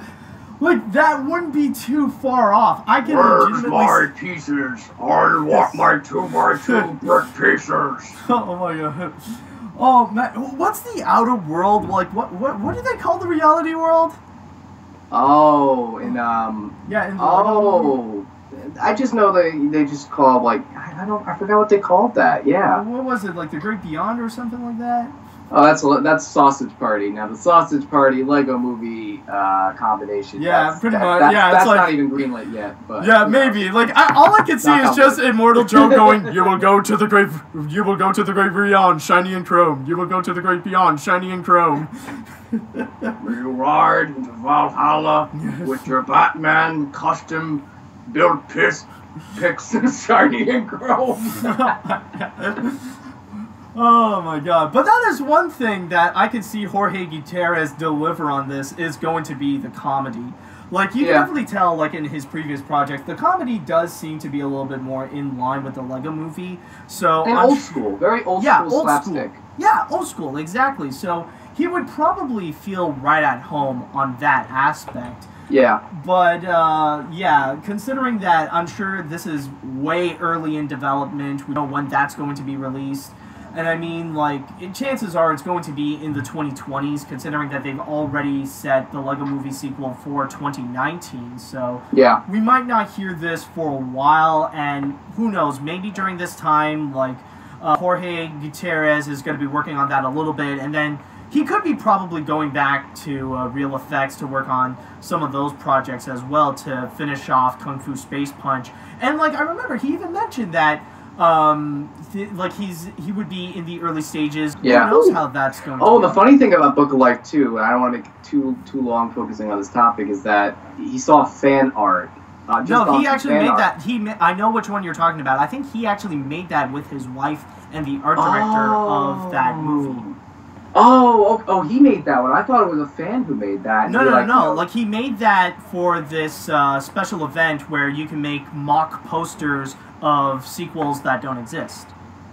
Like, that wouldn't be too far off. I can legitimately... Where's my pieces? I want my 2x2 brick pieces. Oh my god. Oh man, what's the outer world? Like, what do they call the reality world? Oh, in yeah, in the I just know they just call, like, I forgot what they called that. Yeah. What was it, like the Great Beyond or something like that? Oh, that's Sausage Party. Now, the Sausage Party Lego Movie combination. Yeah, pretty much. That's it's like, not even greenlit yet. But yeah, maybe. Like, all I can see is just Immortal Joe going, "You will go to the great beyond, shiny and chrome. You will go to the great beyond, shiny and chrome." You ride into Valhalla with your Batman custom built picks shiny and chrome. Oh my god. But that is one thing that I can see Jorge Gutierrez deliver on this, is going to be the comedy. Like, you can definitely tell, like, in his previous projects, the comedy does seem to be a little bit more in line with the Lego Movie. So, and old school. Very old school slapstick. Yeah, old school, exactly. So, he would probably feel right at home on that aspect. Yeah. But, yeah, considering that I'm sure this is way early in development, we don't know when that's going to be released. And I mean, like, chances are it's going to be in the 2020s, considering that they've already set the Lego Movie sequel for 2019. So yeah, we might not hear this for a while, and who knows, maybe during this time, like, Jorge Gutierrez is going to be working on that a little bit, and then he could be probably going back to Real Effects to work on some of those projects as well to finish off Kung Fu Space Punch. And, like, I remember he even mentioned that like he would be in the early stages. Yeah. Who knows how that's going to go. The funny thing about Book of Life too, and I don't want to make it too long focusing on this topic, is that he saw fan art. No, he actually made that. I know which one you're talking about. I think he actually made that with his wife and the art director of that movie. Oh, he made that one. I thought it was a fan who made that. No. Like, he made that for this special event where you can make mock posters of sequels that don't exist.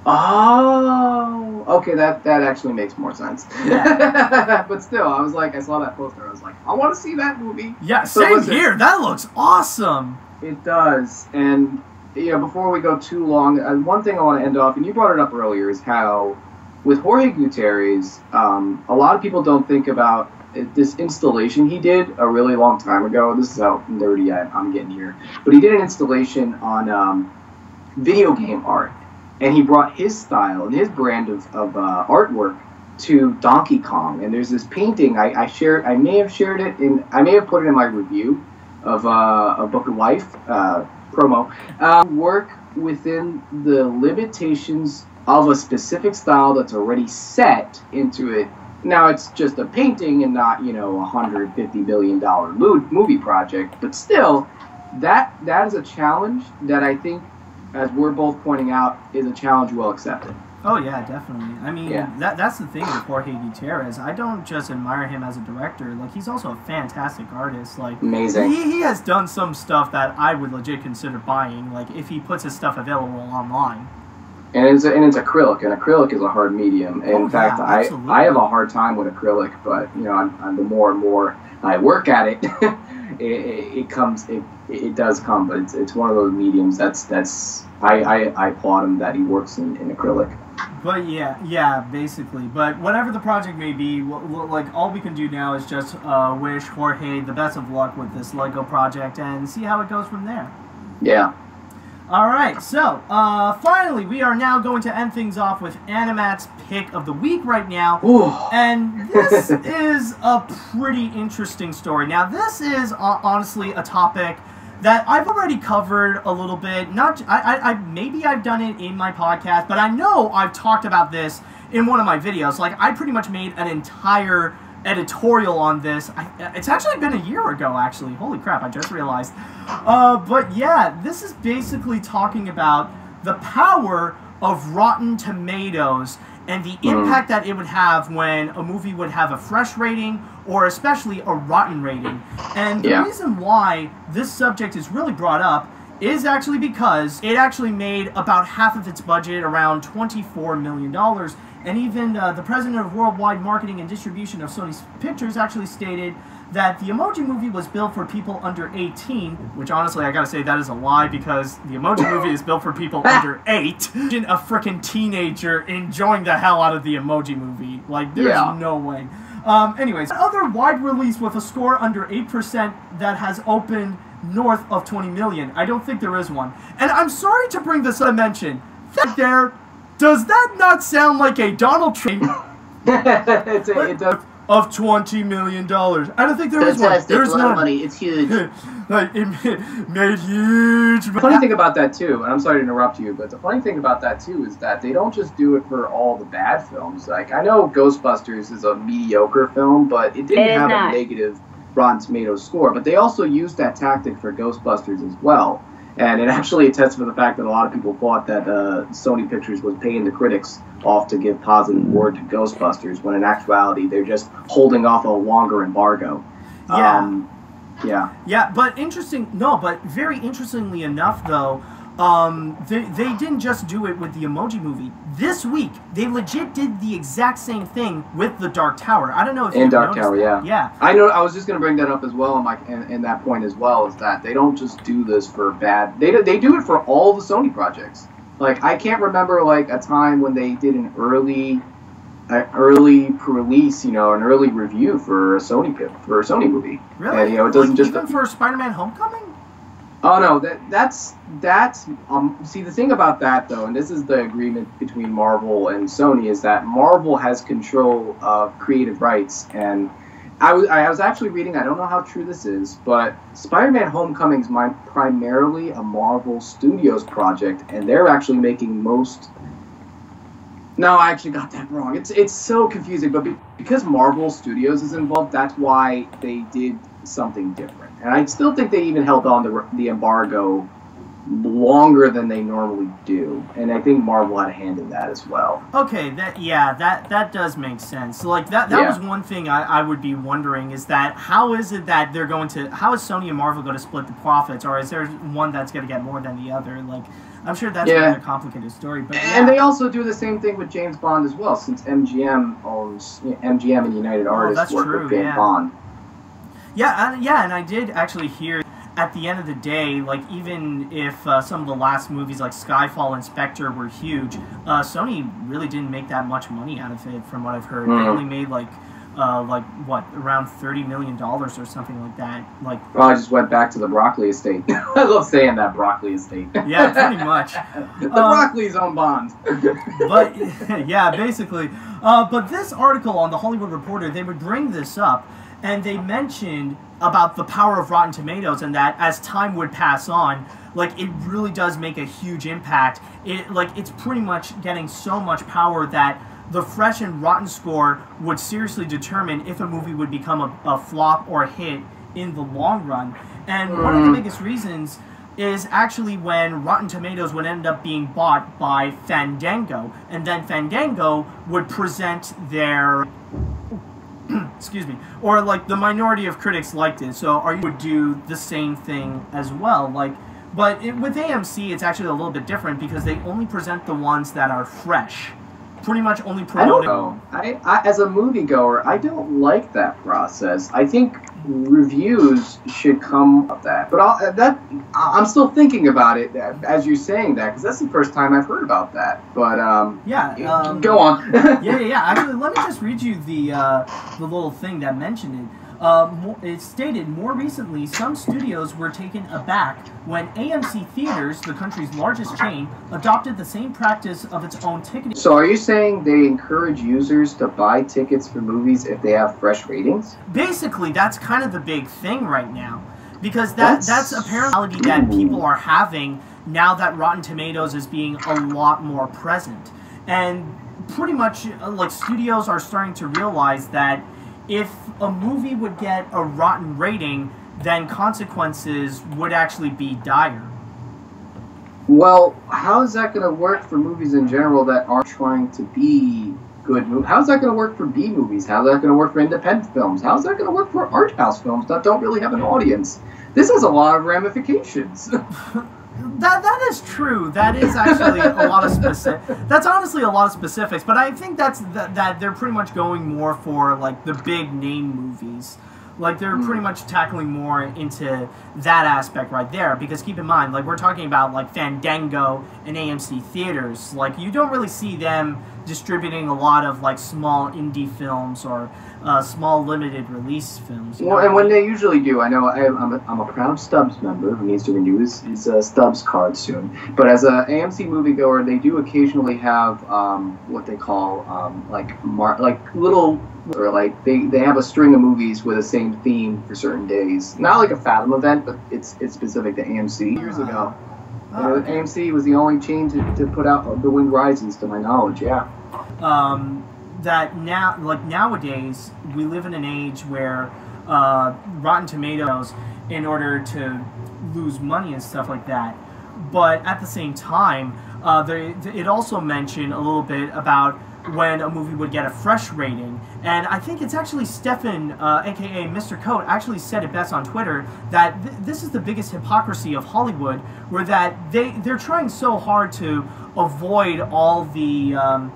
Oh, okay, that actually makes more sense. Yeah. But still, I saw that poster, I was like, I want to see that movie. Yeah, same here. That looks awesome. It does. And, before we go too long, one thing I want to end off, and you brought it up earlier, is how with Jorge Gutierrez, a lot of people don't think about this installation he did a really long time ago. This is how nerdy I'm getting here. But he did an installation on video game art. And he brought his style and his brand of artwork to Donkey Kong. And there's this painting I may have shared it I may have put it in my review of a Book of Life promo. Work within the limitations of a specific style that's already set into it. Now it's just a painting and not, $150 billion movie project, but still, that is a challenge that I think, as we're both pointing out, is a challenge well accepted. Oh yeah, definitely. I mean, Yeah. that's the thing with Jorge Gutierrez. I don't just admire him as a director. Like, he's also a fantastic artist. Like, Amazing. He has done some stuff that I would legit consider buying. Like, if he puts his stuff available online. And it's acrylic, and acrylic is a hard medium. And in fact, absolutely. I have a hard time with acrylic, but you know, I'm the more and more I work at it, it does come. But it's one of those mediums I applaud him that he works in acrylic. But yeah, basically. But whatever the project may be, like, all we can do now is just wish Jorge the best of luck with this Lego project and see how it goes from there. Yeah. Alright, so, finally, we are now going to end things off with Animat's pick of the week right now. Ooh. And this is a pretty interesting story. Now, this is, honestly, a topic that I've already covered a little bit. Maybe I've done it in my podcast, but I know I've talked about this in one of my videos. Like, I pretty much made an entire editorial on this. It's actually been a year ago, actually. Holy crap, I just realized. But yeah, this is basically talking about the power of Rotten Tomatoes and the impact that it would have when a movie would have a fresh rating or especially a rotten rating. And the reason why this subject is really brought up is actually because it actually made about half of its budget, around $24 million. And even the president of worldwide marketing and distribution of Sony Pictures actually stated that the Emoji Movie was built for people under 18, which honestly I gotta say that is a lie, because the Emoji Movie is built for people under 8. Imagine a freaking teenager enjoying the hell out of the Emoji Movie. Like, there's no way. Anyways, another wide release with a score under 8% that has opened north of 20 million. I don't think there is one. And I'm sorry to bring this up to mention. Does that not sound like a Donald Trump It does. of $20 million? I don't think there is one. There's a lot of money. It's huge. Like, it made huge. The funny thing about that too, and I'm sorry to interrupt you, but the funny thing about that too is that they don't just do it for all the bad films. Like, I know Ghostbusters is a mediocre film, but it didn't have a negative Rotten Tomatoes score. But they also used that tactic for Ghostbusters as well. And it actually attests to the fact that a lot of people thought that Sony Pictures was paying the critics off to give positive word to Ghostbusters, when in actuality they're just holding off a longer embargo. Yeah, but very interestingly enough, though, they didn't just do it with the Emoji Movie. This week, they legit did the exact same thing with The Dark Tower. I don't know if you Dark Tower, that. Yeah. I know. I was just going to bring that up as well, in that point as well, is that they don't just do this for bad. They do it for all the Sony projects. Like, I can't remember like a time when they did an early release, an early review for a Sony movie. Really? And, it doesn't just even for Spider-Man: Homecoming. Oh no, that's see, the thing about that though, and this is the agreement between Marvel and Sony, is that Marvel has control of creative rights. And I was actually reading, I don't know how true this is, but Spider-Man: Homecoming is primarily a Marvel Studios project, and they're actually making most. No, I actually got that wrong. It's so confusing, but because Marvel Studios is involved, that's why they did something different. And I still think they even held on to the embargo longer than they normally do. And I think Marvel had a hand in that as well. Okay, that does make sense. So, like, that was one thing I would be wondering, is that how is Sony and Marvel going to split the profits, or is there one that's going to get more than the other? Like, I'm sure that's another complicated story. But and they also do the same thing with James Bond as well, since MGM owns MGM and United Artists work with James Bond. Yeah, and I did actually hear, at the end of the day, like, even if some of the last movies like Skyfall and Spectre were huge, Sony really didn't make that much money out of it, from what I've heard. They only made around $30 million or something like that. Like, well, I just went back to the Broccoli estate. I love saying that, Broccoli estate. Yeah, pretty much. The Broccoli's own Bond. But yeah, basically. But this article on The Hollywood Reporter, they would bring this up, and they mentioned about the power of Rotten Tomatoes, and that as time would pass on, like, it really does make a huge impact. It's pretty much getting so much power that the fresh and rotten score would seriously determine if a movie would become a flop or a hit in the long run. And one of the biggest reasons is actually when Rotten Tomatoes would end up being bought by Fandango, and then Fandango would present their excuse me, or like the minority of critics liked it, so you would do the same thing as well. But with AMC, it's actually a little bit different because they only present the ones that are fresh. Pretty much only promoting. I don't know. I as a moviegoer, I don't like that process. I think reviews should come of that. But I'm still thinking about it as you're saying that, because that's the first time I've heard about that. But go on. yeah. Actually, let me just read you the little thing that mentioned it. It stated, more recently, some studios were taken aback when AMC Theaters, the country's largest chain, adopted the same practice of its own ticketing. So are you saying they encourage users to buy tickets for movies if they have fresh ratings? Basically, that's kind of the big thing right now. Because that's a reality that people are having now that Rotten Tomatoes is being a lot more present. And pretty much, like, studios are starting to realize that if a movie would get a rotten rating, then consequences would actually be dire. Well, how is that going to work for movies in general that aren't trying to be good movies? How's that going to work for B movies? How's that going to work for independent films? How's that going to work for art house films that don't really have an audience? This has a lot of ramifications. That is true. That is actually a lot of specific. That's honestly a lot of specifics. But I think that they're pretty much going more for like the big name movies. Like they're pretty much tackling more into that aspect right there. Because keep in mind, like we're talking about like Fandango and AMC Theaters. Like you don't really see them distributing a lot of like small indie films or small limited release films. Well, and when they usually do, I know I'm a proud Stubbs member who needs to renew his Stubbs card soon. But as a AMC moviegoer, they do occasionally have what they call little, or like they have a string of movies with the same theme for certain days. Not like a Fathom event, but it's specific to AMC. Years ago, AMC was the only chain to put out The Wind Rises, to my knowledge. Yeah. That now, like nowadays, we live in an age where Rotten Tomatoes, in order to lose money and stuff like that, but at the same time, it also mentioned a little bit about when a movie would get a fresh rating. And I think it's actually Stefan, aka Mr. Coat, actually said it best on Twitter that this is the biggest hypocrisy of Hollywood, where that they're trying so hard to avoid all the all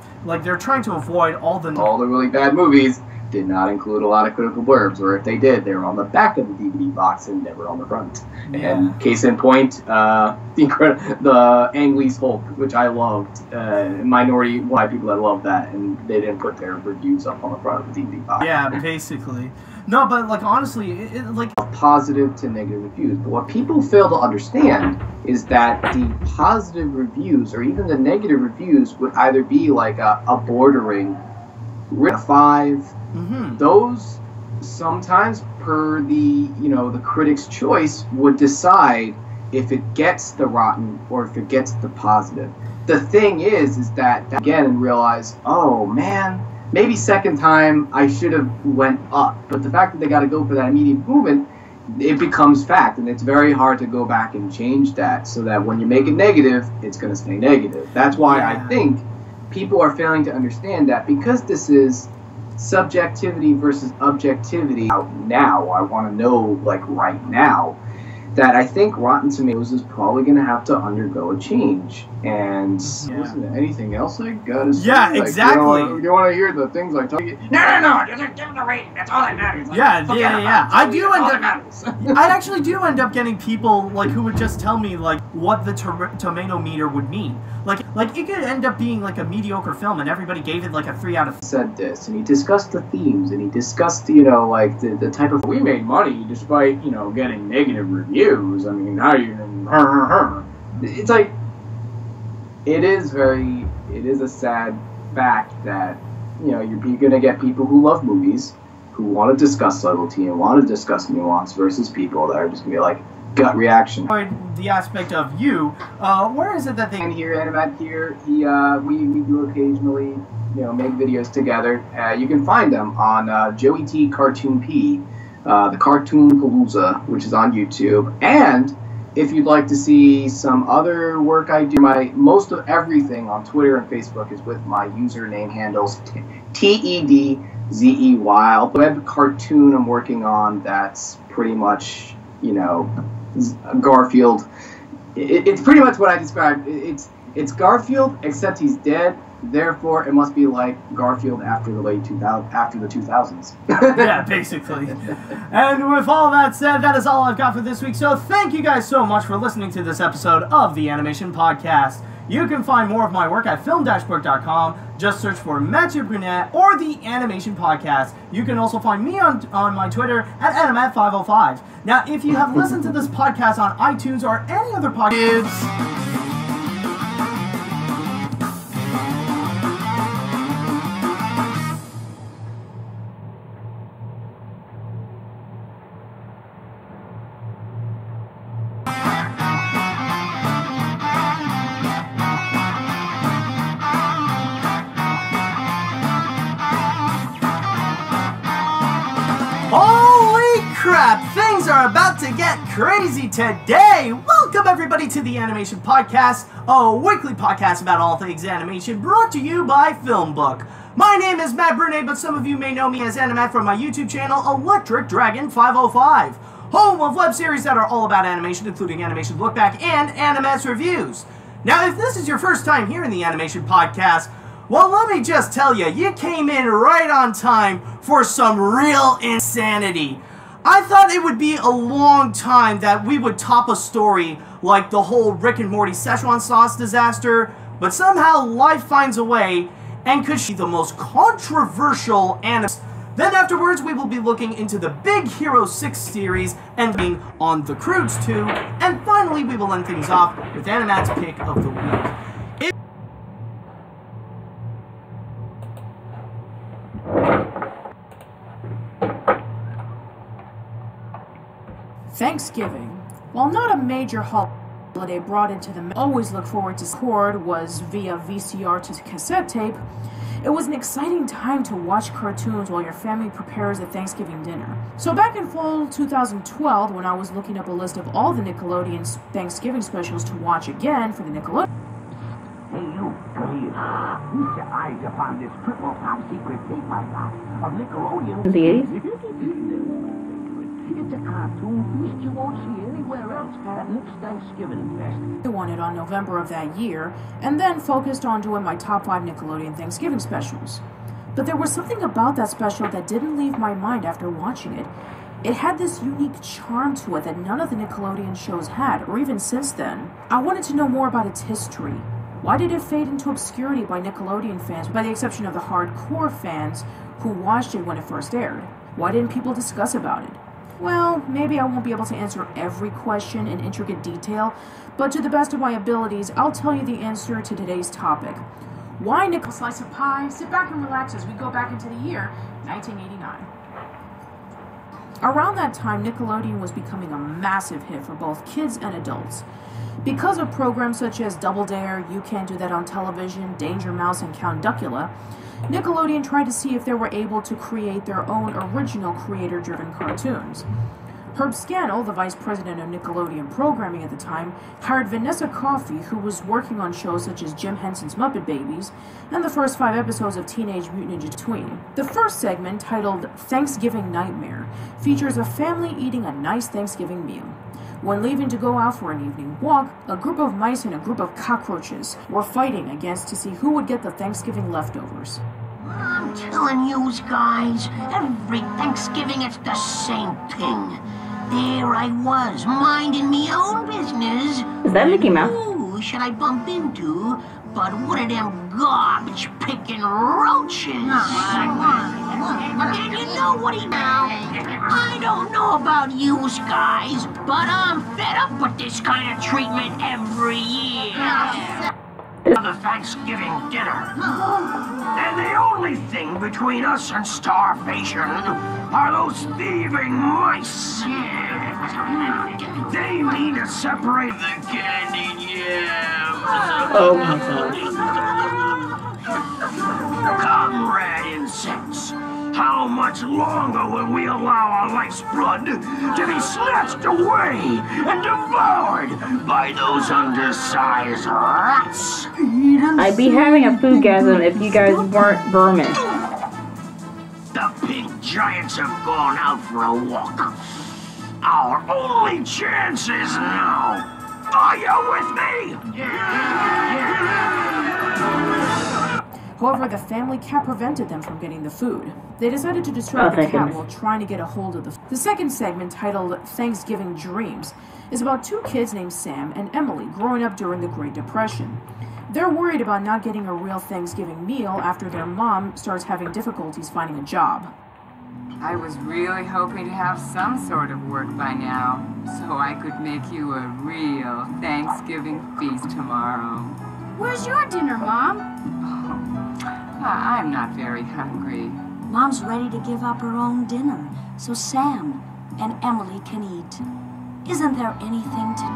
the really bad movies did not include a lot of critical blurbs, or if they did, they were on the back of the DVD box and never on the front. Yeah. And case in point, the Ang Lee's Hulk, which I loved, minority white people that loved that, and they didn't put their reviews up on the front of the DVD box. Yeah, basically. No, but like honestly, like positive to negative reviews. But what people fail to understand is that the positive reviews or even the negative reviews would either be like a bordering 5. Those sometimes, per the critic's choice, would decide if it gets the rotten or if it gets the positive. The thing is that again, and realize, oh man, maybe second time I should have went up. But the fact that they got to go for that immediate movement, it becomes fact, and it's very hard to go back and change that. So that when you make it negative, it's going to stay negative. That's why I think people are failing to understand that, because this is subjectivity versus objectivity out now. I want to know, like, right now, that I think Rotten Tomatoes is probably going to have to undergo a change. And isn't there anything else I gotta say? Yeah, exactly. You want to hear the things I tell you? No, just give them the rating. That's all that matters. Like, yeah. I actually do end up getting people like who would just tell me like what the tomato meter would mean. Like it could end up being like a mediocre film, and everybody gave it like a 3 out of 5. Said this, and he discussed the themes, and he discussed like the type of, we made money despite getting negative reviews. I mean, how you? It's like it is a sad fact that you're going to get people who love movies, who want to discuss subtlety and want to discuss nuance, versus people that are just going to be like gut reaction. The aspect of you, where is it that they... And here, Animat here, we do occasionally, make videos together. You can find them on Joey T Cartoon P, the Cartoon Palooza, which is on YouTube. And if you'd like to see some other work I do, most of everything on Twitter and Facebook is with my username handles TEDZEY. A web cartoon I'm working on that's pretty much, Garfield. It's pretty much what I described. It's Garfield, except he's dead. Therefore, it must be like Garfield after the 2000s. Yeah, basically. And with all that said, that is all I've got for this week. So thank you guys so much for listening to this episode of the Animation Podcast. You can find more of my work at film-book.com. Just search for Matthew Brunette or the Animation Podcast. You can also find me on my Twitter at Animat505. Now, if you have listened to this podcast on iTunes or any other podcast, things are about to get crazy today! Welcome everybody to the Animation Podcast, a weekly podcast about all things animation brought to you by Film Book. My name is Matt Brunet, but some of you may know me as Animat from my YouTube channel, Electric Dragon 505, home of web series that are all about animation, including Animation Look Back and Animat's Reviews. Now, if this is your first time here in the Animation Podcast, well, let me just tell you, you came in right on time for some real insanity. I thought it would be a long time that we would top a story like the whole Rick and Morty Szechuan sauce disaster, but somehow life finds a way and could be the most controversial anime. Then afterwards, we will be looking into the Big Hero 6 series and being on The Croods 2, and finally we will end things off with Animat's Pick of the Week. Thanksgiving, while not a major holiday brought into the always look forward to record was via VCR to cassette tape, it was an exciting time to watch cartoons while your family prepares a Thanksgiving dinner. So back in fall 2012, when I was looking up a list of all the Nickelodeon's Thanksgiving specials to watch again for the Nickelodeon. Hey, you, come here. Feast your eyes upon this triple top secret tape I got of Nickelodeon. The 80s? It's a cartoon feast you won't see anywhere else at Nick's Thanksgiving Fest. I won it on November of that year, and then focused on doing my top 5 Nickelodeon Thanksgiving specials. But there was something about that special that didn't leave my mind after watching it. It had this unique charm to it that none of the Nickelodeon shows had, or even since then. I wanted to know more about its history. Why did it fade into obscurity by Nickelodeon fans, by the exception of the hardcore fans who watched it when it first aired? Why didn't people discuss about it? Well, maybe I won't be able to answer every question in intricate detail, but to the best of my abilities, I'll tell you the answer to today's topic. Why Nickel Slice of Pie? Sit back and relax as we go back into the year 1989. Around that time, Nickelodeon was becoming a massive hit for both kids and adults. Because of programs such as Double Dare, You Can't Do That on Television, Danger Mouse, and Count Duckula, Nickelodeon tried to see if they were able to create their own original creator-driven cartoons. Herb Scannell, the vice president of Nickelodeon programming at the time, hired Vanessa Coffey, who was working on shows such as Jim Henson's Muppet Babies and the first 5 episodes of Teenage Mutant Ninja Tween. The first segment, titled Thanksgiving Nightmare, features a family eating a nice Thanksgiving meal. When leaving to go out for an evening walk, a group of mice and a group of cockroaches were fighting against to see who would get the Thanksgiving leftovers. I'm telling you guys, every Thanksgiving it's the same thing. There I was, minding me own business. Is that Mickey Mouse? Who should I bump into but one of them garbage-picking roaches? And you know what I don't know about you guys, but I'm fed up with this kind of treatment every year. The Thanksgiving dinner. And the only thing between us and starvation are those thieving mice. They mean to separate the candied yams. Oh my god. Comrade insects, How much longer will we allow our life's blood to be snatched away and devoured by those undersized rats? I'd be having a foodgasm if you guys weren't vermin. The pink giants have gone out for a walk. Our only chance is now. Are you with me? However, the family cat prevented them from getting the food. They decided to distract the cat while trying to get a hold of the food. The second segment, titled Thanksgiving Dreams, is about two kids named Sam and Emily growing up during the Great Depression. They're worried about not getting a real Thanksgiving meal after their mom starts having difficulties finding a job. I was really hoping to have some sort of work by now, so I could make you a real Thanksgiving feast tomorrow. Where's your dinner, Mom? I'm not very hungry. Mom's ready to give up her own dinner, so Sam and Emily can eat. Isn't there anything to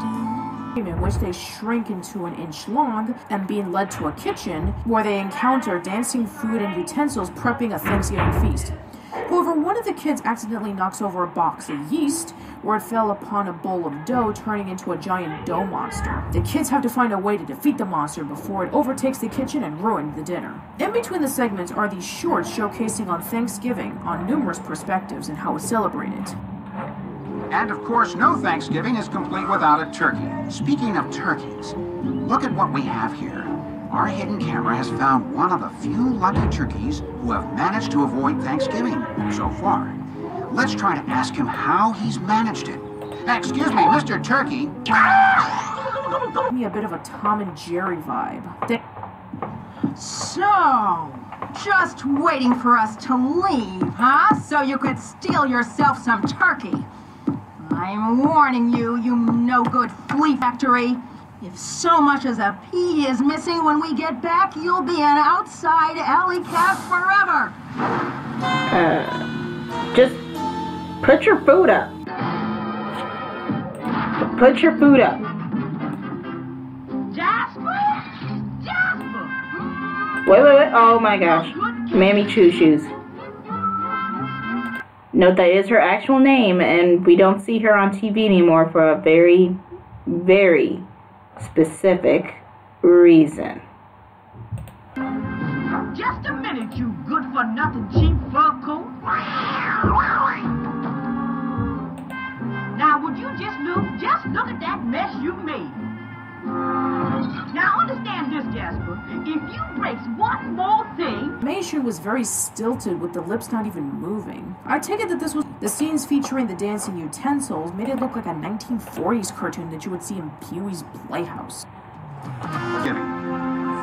do? In which they shrink into an inch long and being led to a kitchen where they encounter dancing food and utensils prepping a Thanksgiving feast. However, one of the kids accidentally knocks over a box of yeast where it fell upon a bowl of dough, turning into a giant dough monster. The kids have to find a way to defeat the monster before it overtakes the kitchen and ruins the dinner. In between the segments are these shorts showcasing on Thanksgiving on numerous perspectives and how it's celebrated. And of course, no Thanksgiving is complete without a turkey. Speaking of turkeys, look at what we have here. Our hidden camera has found one of the few lucky turkeys who have managed to avoid Thanksgiving so far. Let's try to ask him how he's managed it. Excuse me, Mr. Turkey. Give me a bit of a Tom and Jerry vibe. So, just waiting for us to leave, huh? So you could steal yourself some turkey. I'm warning you, you no-good flea factory. If so much as a pea is missing when we get back, you'll be an outside alley cat forever. Just put your food up. Put your food up. Jasper? Jasper! Wait. Oh my gosh. Mammy Choo Shoes. Note that is her actual name, and we don't see her on TV anymore for a very, very specific reason. Just a minute, you good-for-nothing cheap fur coat. Now, would you just look at that mess you made. Now, understand this, Jasper. If you break one more thing... Animation was very stilted with the lips not even moving. I take it that this was the scenes featuring the dancing utensils made it look like a 1940s cartoon that you would see in Pee-wee's Playhouse.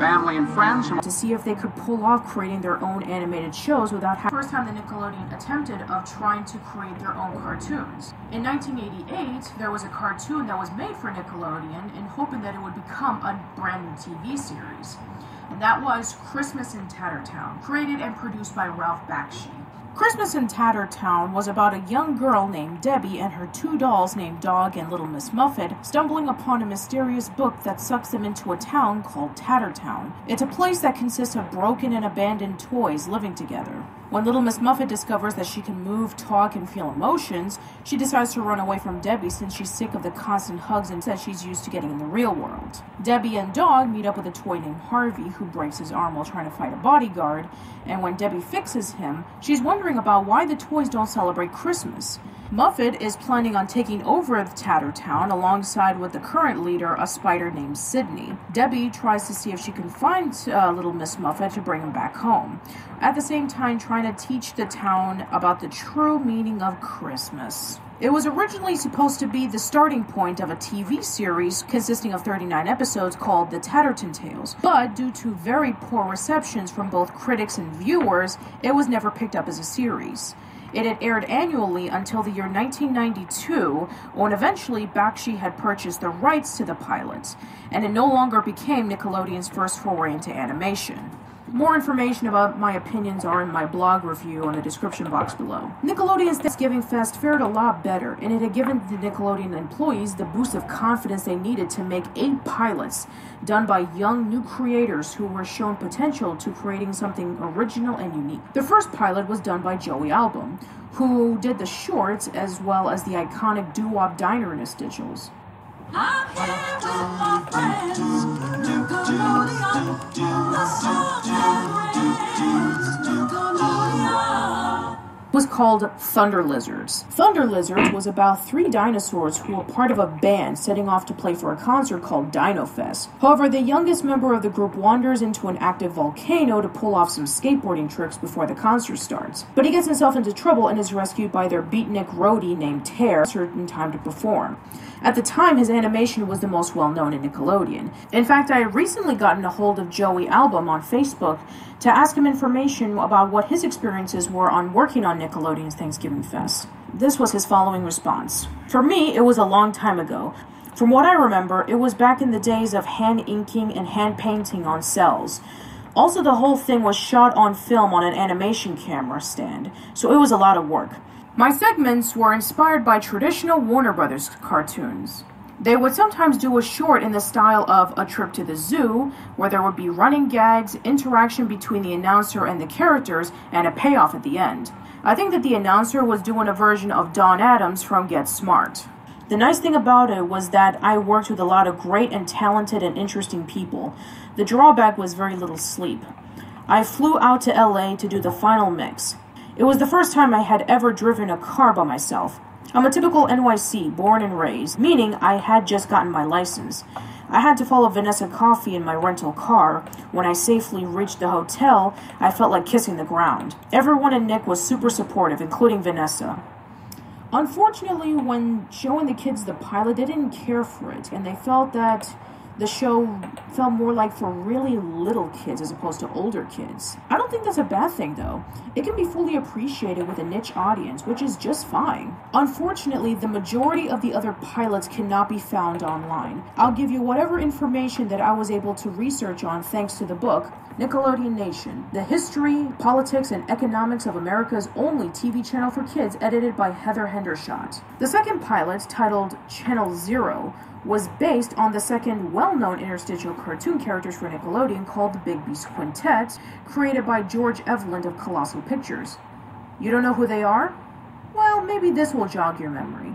Family and friends to see if they could pull off creating their own animated shows without having... First time the Nickelodeon attempted of trying to create their own cartoons. In 1988, there was a cartoon that was made for Nickelodeon in hoping that it would become a brand new TV series. And that was Christmas in Tattertown, created and produced by Ralph Bakshi. Christmas in Tattertown was about a young girl named Debbie and her two dolls named Dog and Little Miss Muffet stumbling upon a mysterious book that sucks them into a town called Tattertown. It's a place that consists of broken and abandoned toys living together. When Little Miss Muffet discovers that she can move, talk, and feel emotions, she decides to run away from Debbie since she's sick of the constant hugs and says she's used to getting in the real world. Debbie and Dog meet up with a toy named Harvey who breaks his arm while trying to fight a bodyguard, and when Debbie fixes him, she's wondering about why the toys don't celebrate Christmas. Muffet is planning on taking over Tattertown alongside with the current leader, a spider named Sydney. Debbie tries to see if she can find Little Miss Muffet to bring him back home, at the same time trying to teach the town about the true meaning of Christmas. It was originally supposed to be the starting point of a TV series consisting of 39 episodes called The Tatterton Tales, but due to very poor receptions from both critics and viewers, it was never picked up as a series. It had aired annually until the year 1992, when eventually Bakshi had purchased the rights to the pilot, and it no longer became Nickelodeon's first foray into animation. More information about my opinions are in my blog review on the description box below. Nickelodeon's Thanksgiving Fest fared a lot better, and it had given the Nickelodeon employees the boost of confidence they needed to make 8 pilots done by young new creators who were shown potential to creating something original and unique. The first pilot was done by Joey Album, who did the shorts as well as the iconic doo-wop diner interstitials. Was called Thunder Lizards. Thunder Lizards was about 3 dinosaurs who were part of a band setting off to play for a concert called Dino Fest. However, the youngest member of the group wanders into an active volcano to pull off some skateboarding tricks before the concert starts. But he gets himself into trouble and is rescued by their beatnik roadie named Tear at a certain time to perform. At the time, his animation was the most well-known in Nickelodeon. In fact, I had recently gotten a hold of Joey Album on Facebook to ask him information about what his experiences were on working on Nickelodeon's Thanksgiving Fest. This was his following response. For me, it was a long time ago. From what I remember, it was back in the days of hand inking and hand painting on cells. Also, the whole thing was shot on film on an animation camera stand, so it was a lot of work. My segments were inspired by traditional Warner Brothers cartoons. They would sometimes do a short in the style of A Trip to the Zoo, where there would be running gags, interaction between the announcer and the characters, and a payoff at the end. I think that the announcer was doing a version of Don Adams from Get Smart. The nice thing about it was that I worked with a lot of great and talented and interesting people. The drawback was very little sleep. I flew out to LA to do the final mix. It was the first time I had ever driven a car by myself. I'm a typical NYC, born and raised, meaning I had just gotten my license. I had to follow Vanessa Coffey in my rental car. When I safely reached the hotel, I felt like kissing the ground. Everyone in Nick was super supportive, including Vanessa. Unfortunately, when showing the kids the pilot, they didn't care for it, and they felt that the show felt more like for really little kids as opposed to older kids. I don't think that's a bad thing, though. It can be fully appreciated with a niche audience, which is just fine. Unfortunately, the majority of the other pilots cannot be found online. I'll give you whatever information that I was able to research on thanks to the book, Nickelodeon Nation, the history, politics, and economics of America's only TV channel for kids, edited by Heather Hendershot. The second pilot, titled Channel Zero, was based on the second well-known interstitial cartoon characters for Nickelodeon called the Big Beast Quintet, created by George Eveland of Colossal Pictures. You don't know who they are? Well, maybe this will jog your memory.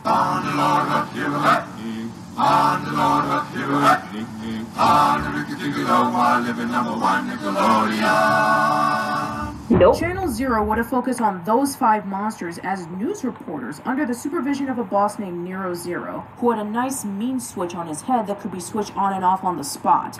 On the Lord of Hero, on the Lord of Hero, on the Ricky Tickle, while living #1 Nickelodeon. Nope. Channel Zero would have focused on those 5 monsters as news reporters under the supervision of a boss named Nero Zero, who had a nice mean switch on his head that could be switched on and off on the spot.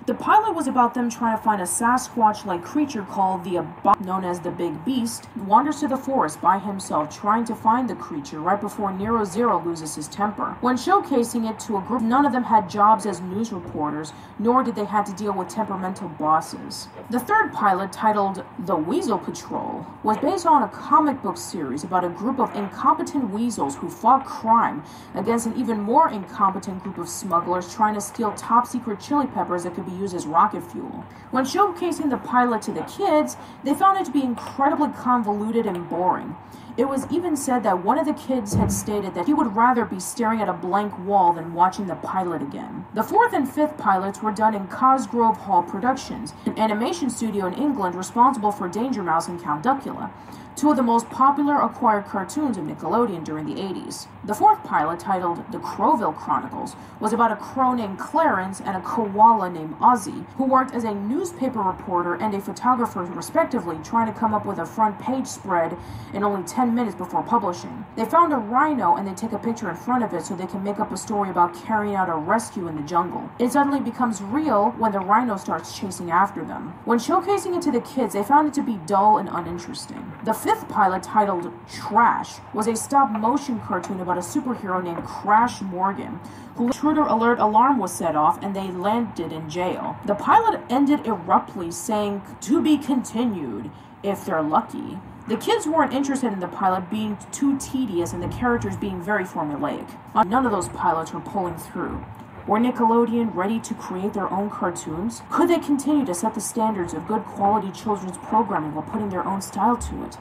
The pilot was about them trying to find a Sasquatch-like creature called the known as the Big Beast, who wanders to the forest by himself trying to find the creature right before Nero Zero loses his temper. When showcasing it to a group, none of them had jobs as news reporters, nor did they have to deal with temperamental bosses. The third pilot, titled The Weasel Patrol, was based on a comic book series about a group of incompetent weasels who fought crime against an even more incompetent group of smugglers trying to steal top-secret chili peppers that could be used as rocket fuel. When showcasing the pilot to the kids, they found it to be incredibly convoluted and boring. It was even said that one of the kids had stated that he would rather be staring at a blank wall than watching the pilot again. The fourth and fifth pilots were done in Cosgrove Hall Productions, an animation studio in England responsible for Danger Mouse and Count Duckula, 2 of the most popular acquired cartoons of Nickelodeon during the 80s. The fourth pilot, titled The Crowville Chronicles, was about a crow named Clarence and a koala named Ozzy, who worked as a newspaper reporter and a photographer respectively, trying to come up with a front page spread in only 10 minutes before publishing. They found a rhino and they take a picture in front of it so they can make up a story about carrying out a rescue in the jungle. It suddenly becomes real when the rhino starts chasing after them. When showcasing it to the kids, they found it to be dull and uninteresting. The fifth pilot, titled Trash, was a stop-motion cartoon about a superhero named Crash Morgan, whose intruder alert alarm was set off and they landed in jail. The pilot ended abruptly, saying, "To be continued, if they're lucky." The kids weren't interested in the pilot being too tedious and the characters being very formulaic. None of those pilots were pulling through. Were Nickelodeon ready to create their own cartoons? Could they continue to set the standards of good quality children's programming while putting their own style to it?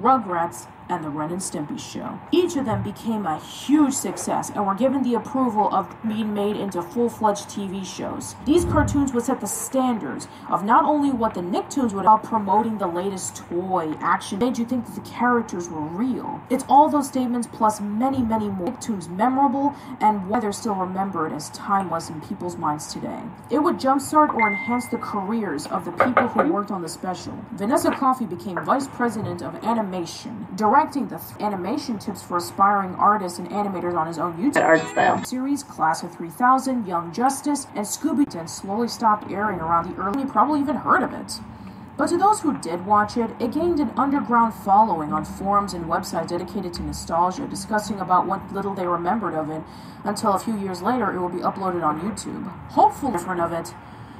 Rugrats and the Ren and Stimpy Show. Each of them became a huge success and were given the approval of being made into full-fledged TV shows. These cartoons would set the standards of not only what the Nicktoons would about promoting the latest toy, action, made you think that the characters were real. It's all those statements plus many, many more Nicktoons memorable and why they're still remembered as timeless in people's minds today. It would jumpstart or enhance the careers of the people who worked on the special. Vanessa Coffey became Vice President of Animation, directing the animation tips for aspiring artists and animators on his own YouTube art style series, Class of 3000, Young Justice, and Scooby, and slowly stopped airing around the early. You probably even heard of it. But to those who did watch it, it gained an underground following on forums and websites dedicated to nostalgia, discussing about what little they remembered of it, until a few years later it will be uploaded on YouTube. Hopefully different of it.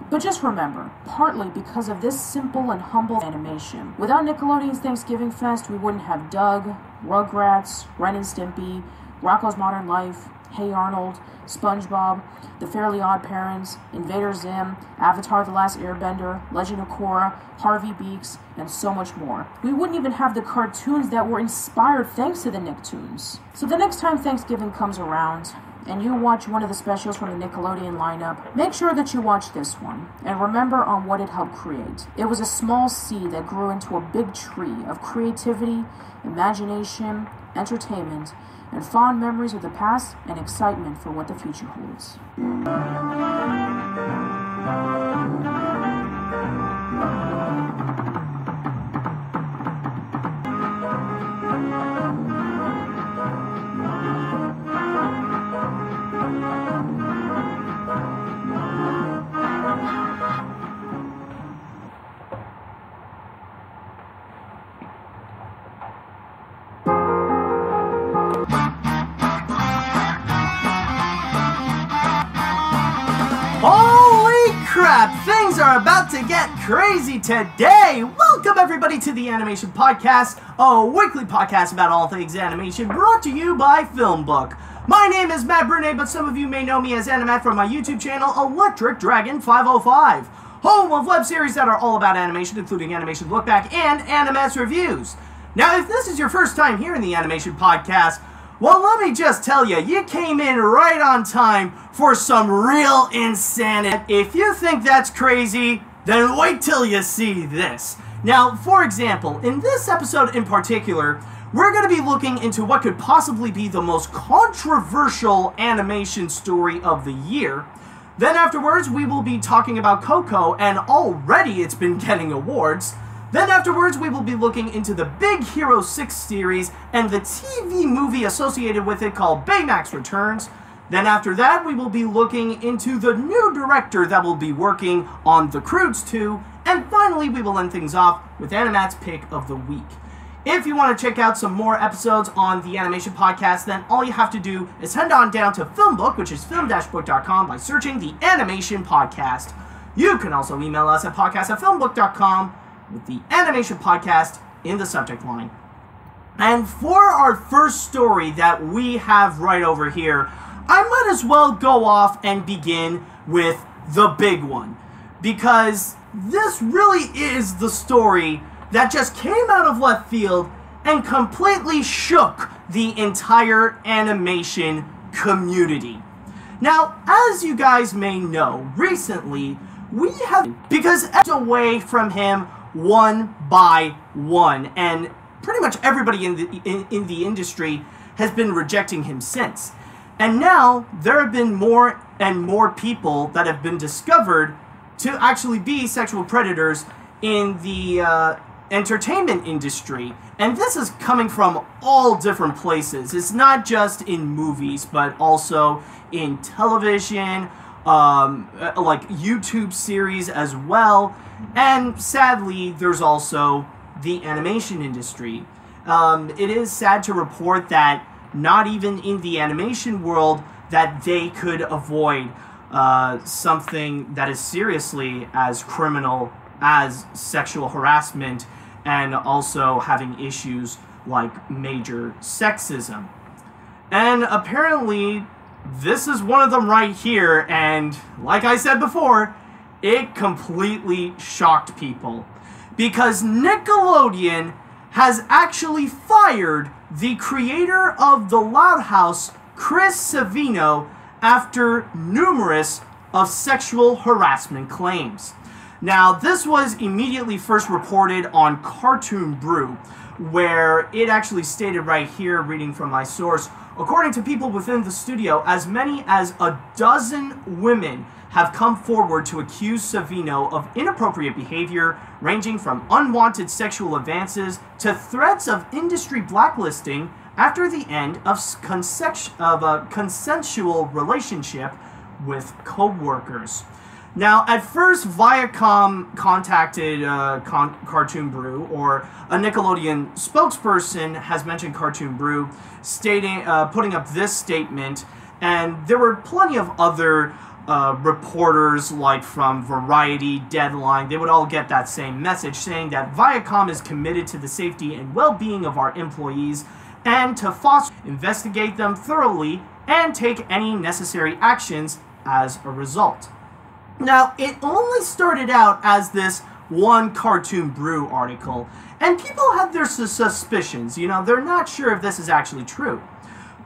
But just remember, partly because of this simple and humble animation. Without Nickelodeon's Thanksgiving Fest, we wouldn't have Doug, Rugrats, Ren and Stimpy, Rocko's Modern Life, Hey Arnold, SpongeBob, The Fairly Odd Parents, Invader Zim, Avatar The Last Airbender, Legend of Korra, Harvey Beaks, and so much more. We wouldn't even have the cartoons that were inspired thanks to the Nicktoons. So the next time Thanksgiving comes around, and you watch one of the specials from the Nickelodeon lineup, make sure that you watch this one, and remember on what it helped create. It was a small seed that grew into a big tree of creativity, imagination, entertainment, and fond memories of the past and excitement for what the future holds. Holy crap! Things are about to get crazy today! Welcome everybody to the Animation Podcast, a weekly podcast about all things animation, brought to you by Filmbook. My name is Matt Brunet, but some of you may know me as Animat from my YouTube channel, Electric Dragon 505, home of web series that are all about animation, including Animation Look Back and Animat's Reviews. Now, if this is your first time here in the Animation Podcast, well, let me just tell you, you came in right on time for some real insanity. If you think that's crazy, then wait till you see this. Now, for example, in this episode in particular, we're going to be looking into what could possibly be the most controversial animation story of the year. Then afterwards, we will be talking about Coco, and already it's been getting awards. Then afterwards, we will be looking into the Big Hero 6 series and the TV movie associated with it called Baymax Returns. Then after that, we will be looking into the new director that will be working on The Croods 2. And finally, we will end things off with Animat's Pick of the Week. If you want to check out some more episodes on the Animation Podcast, then all you have to do is head on down to Filmbook, which is film-book.com, by searching the Animation Podcast. You can also email us at podcast@filmbook.com with the Animation Podcast in the subject line. And for our first story that we have right over here, I might as well go off and begin with the big one, because this really is the story that just came out of left field and completely shook the entire animation community. Now, as you guys may know, recently we have, because away from him one by one, and pretty much everybody in the industry has been rejecting him since. And now there have been more and more people that have been discovered to actually be sexual predators in the entertainment industry. And this is coming from all different places. It's not just in movies, but also in television, like YouTube series as well. And sadly, there's also the animation industry. It is sad to report that not even in the animation world that they could avoid something that is seriously as criminal as sexual harassment, and also having issues like major sexism. And apparently, this is one of them right here, and like I said before, it completely shocked people. Because Nickelodeon has actually fired the creator of The Loud House, Chris Savino, after numerous of sexual harassment claims. Now, this was immediately first reported on Cartoon Brew, where it actually stated right here, reading from my source, according to people within the studio, as many as a dozen women have come forward to accuse Savino of inappropriate behavior, ranging from unwanted sexual advances to threats of industry blacklisting after the end of a consensual relationship with co-workers. Now, at first, Viacom contacted Cartoon Brew, or a Nickelodeon spokesperson has mentioned Cartoon Brew, stating, putting up this statement, and there were plenty of other reporters, like from Variety, Deadline. They would all get that same message, saying that Viacom is committed to the safety and well-being of our employees, and to foster, investigate them thoroughly, and take any necessary actions as a result. Now, it only started out as this one Cartoon Brew article, and people had their suspicions. You know, they're not sure if this is actually true.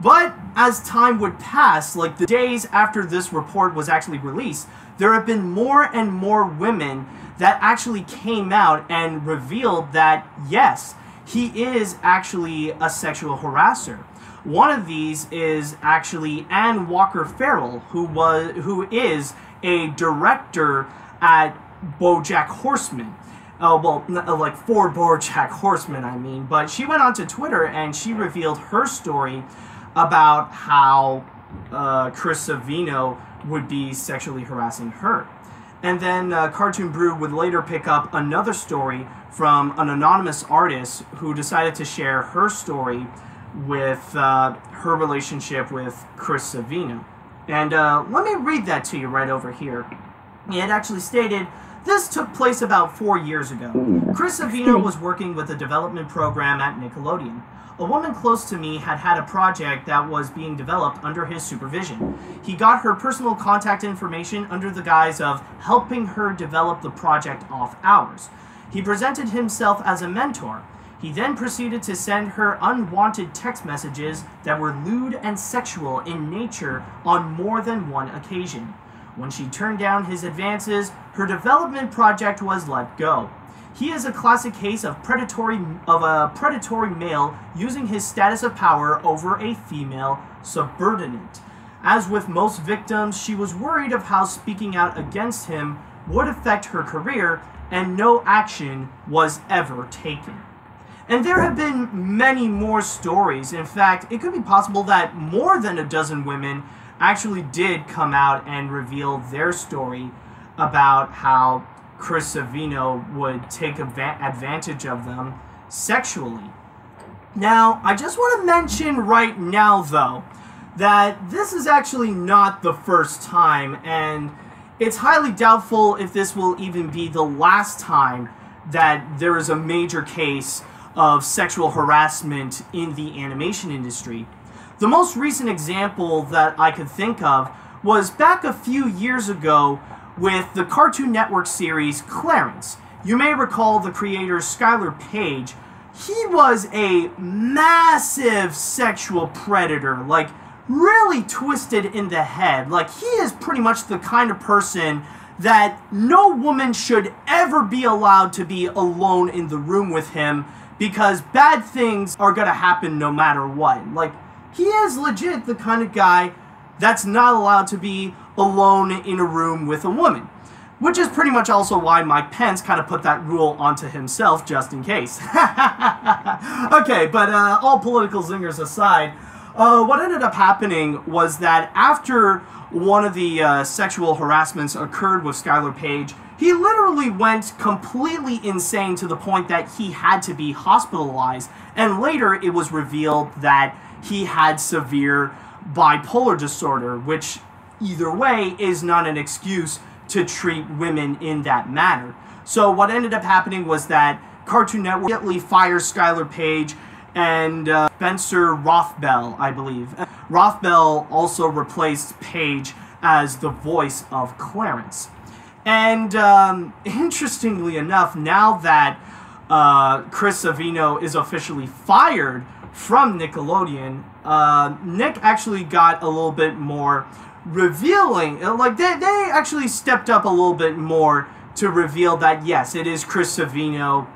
But as time would pass, like the days after this report was actually released, there have been more and more women that actually came out and revealed that, yes, he is actually a sexual harasser. One of these is actually Ann Walker Farrell, who is a director at BoJack Horseman. Oh, well, like for BoJack Horseman, I mean. But she went onto Twitter and she revealed her story about how Chris Savino would be sexually harassing her. And then Cartoon Brew would later pick up another story from an anonymous artist who decided to share her story with her relationship with Chris Savino. And let me read that to you right over here. It actually stated, this took place about 4 years ago. Chris Savino was working with a development program at Nickelodeon. A woman close to me had had a project that was being developed under his supervision. He got her personal contact information under the guise of helping her develop the project off hours. He presented himself as a mentor. He then proceeded to send her unwanted text messages that were lewd and sexual in nature on more than one occasion. When she turned down his advances, her development project was let go. He is a classic case of a predatory male using his status of power over a female subordinate. As with most victims, she was worried of how speaking out against him would affect her career, and no action was ever taken. And there have been many more stories. In fact, it could be possible that more than a dozen women actually did come out and reveal their story about how Chris Savino would take advantage of them sexually. Now, I just want to mention right now, though, that this is actually not the first time, and it's highly doubtful if this will even be the last time that there is a major case of sexual harassment in the animation industry. The most recent example that I could think of was back a few years ago with the Cartoon Network series Clarence. You may recall the creator Skylar Page. He was a massive sexual predator, like really twisted in the head. Like, he is pretty much the kind of person that no woman should ever be allowed to be alone in the room with him, because bad things are gonna happen no matter what. Like, he is legit the kind of guy that's not allowed to be alone in a room with a woman. Which is pretty much also why Mike Pence kind of put that rule onto himself, just in case. Okay, but all political zingers aside, what ended up happening was that after one of the sexual harassments occurred with Skylar Page, he literally went completely insane to the point that he had to be hospitalized, and later it was revealed that he had severe bipolar disorder, which either way is not an excuse to treat women in that manner. So what ended up happening was that Cartoon Network immediately fired Skylar Page, and Spencer Rothbell, I believe. Rothbell also replaced Paige as the voice of Clarence. And interestingly enough, now that Chris Savino is officially fired from Nickelodeon, Nick actually got a little bit more revealing. Like, they actually stepped up a little bit more to reveal that, yes, it is Chris Savino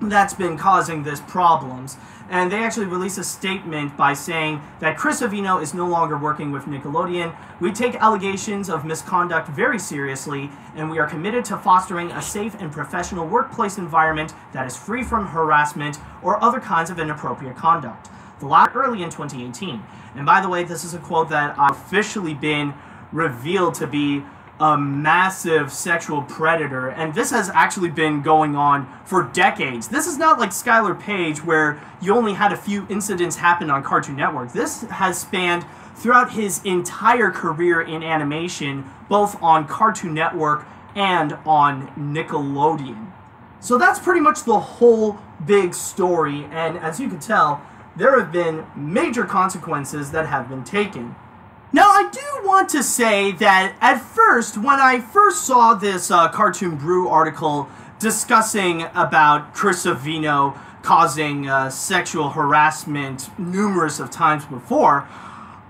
that's been causing this problems. And they actually released a statement by saying that Chris Savino is no longer working with Nickelodeon. We take allegations of misconduct very seriously, and we are committed to fostering a safe and professional workplace environment that is free from harassment or other kinds of inappropriate conduct. The last early in 2018. And by the way, this is a quote that I've officially been revealed to be a massive sexual predator, and this has actually been going on for decades. This is not like Skylar Page, where you only had a few incidents happen on Cartoon Network. This has spanned throughout his entire career in animation, both on Cartoon Network and on Nickelodeon. So that's pretty much the whole big story, and as you can tell, there have been major consequences that have been taken. Now, I do want to say that at first, when I first saw this Cartoon Brew article discussing about Chris Savino causing sexual harassment numerous of times before,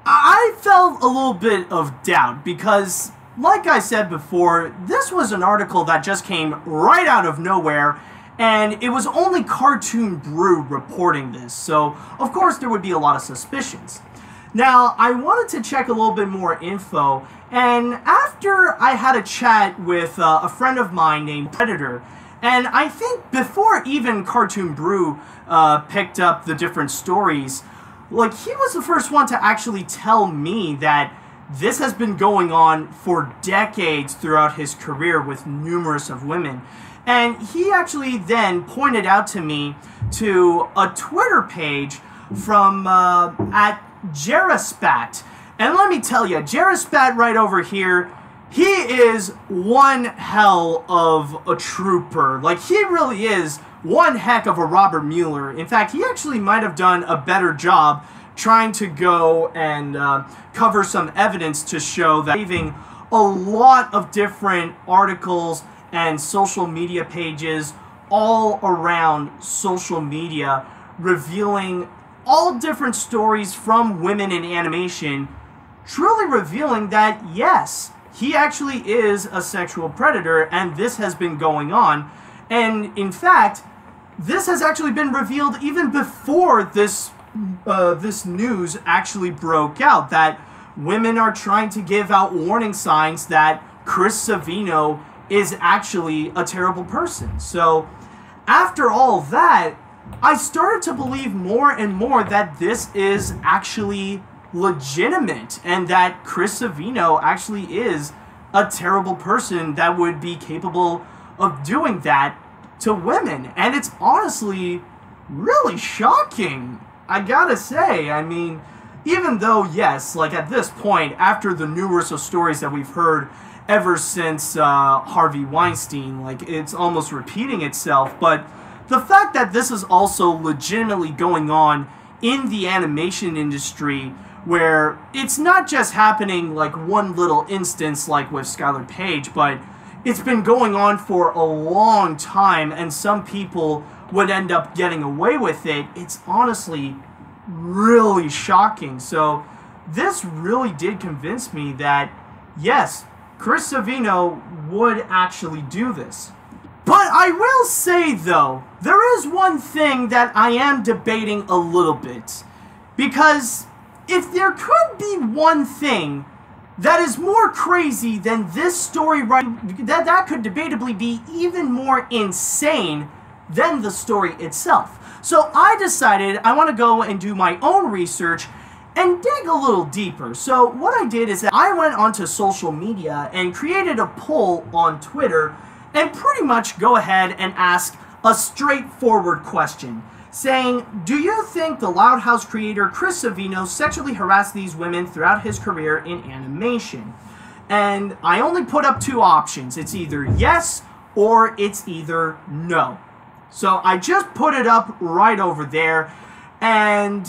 I felt a little bit of doubt because, like I said before, this was an article that just came right out of nowhere, and it was only Cartoon Brew reporting this, so of course there would be a lot of suspicions. Now, I wanted to check a little bit more info, and after I had a chat with a friend of mine named Predator, and I think before even Cartoon Brew picked up the different stories, like, he was the first one to actually tell me that this has been going on for decades throughout his career with numerous of women. And he actually then pointed out to me to a Twitter page from at Jeraspat. And let me tell you, Jeraspat right over here, he is one hell of a trooper. Like, he really is one heck of a Robert Mueller. In fact, he actually might have done a better job trying to go and cover some evidence to show that leaving a lot of different articles and social media pages all around social media revealing all different stories from women in animation, truly revealing that, yes, he actually is a sexual predator, and this has been going on. And in fact, this has actually been revealed even before this this news actually broke out, that women are trying to give out warning signs that Chris Savino is actually a terrible person. So after all that, I started to believe more and more that this is actually legitimate and that Chris Savino actually is a terrible person that would be capable of doing that to women. And it's honestly really shocking, I gotta say. I mean, even though, yes, like at this point, after the numerous of stories that we've heard ever since Harvey Weinstein, like, it's almost repeating itself, but the fact that this is also legitimately going on in the animation industry, where it's not just happening like one little instance like with Skylar Page, but it's been going on for a long time, and some people would end up getting away with it, it's honestly really shocking. So this really did convince me that, yes, Chris Savino would actually do this. But I will say, though, there is one thing that I am debating a little bit. Because if there could be one thing that is more crazy than this story, right, that could debatably be even more insane than the story itself. So I decided I want to go and do my own research and dig a little deeper. So what I did is that I went onto social media and created a poll on Twitter and pretty much go ahead and ask a straightforward question, saying, do you think the Loud House creator Chris Savino sexually harassed these women throughout his career in animation? And I only put up two options. It's either yes or it's either no. So I just put it up right over there. And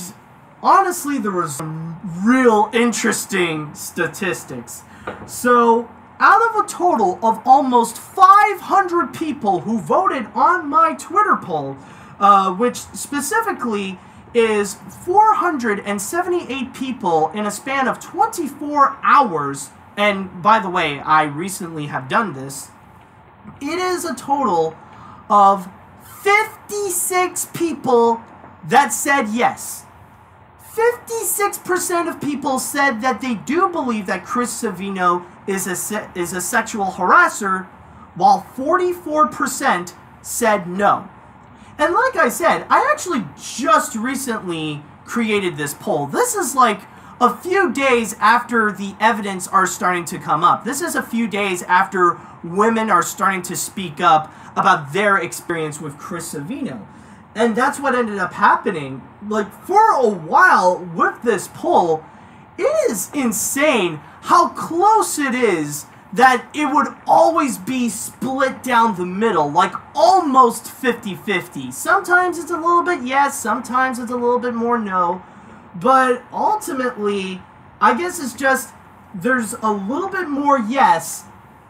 honestly, there was some real interesting statistics. So, out of a total of almost 500 people who voted on my Twitter poll, which specifically is 478 people in a span of 24 hours, and by the way, I recently have done this, it is a total of 56 people that said yes. 56% of people said that they do believe that Chris Savino is a sexual harasser, while 44% said no. And like I said, I actually just recently created this poll. This is like a few days after the evidence are starting to come up. This is a few days after women are starting to speak up about their experience with Chris Savino. And that's what ended up happening. Like, for a while with this poll, it is insane how close it is that it would always be split down the middle, like almost 50-50. Sometimes it's a little bit yes, sometimes it's a little bit more no. But ultimately, I guess it's just there's a little bit more yes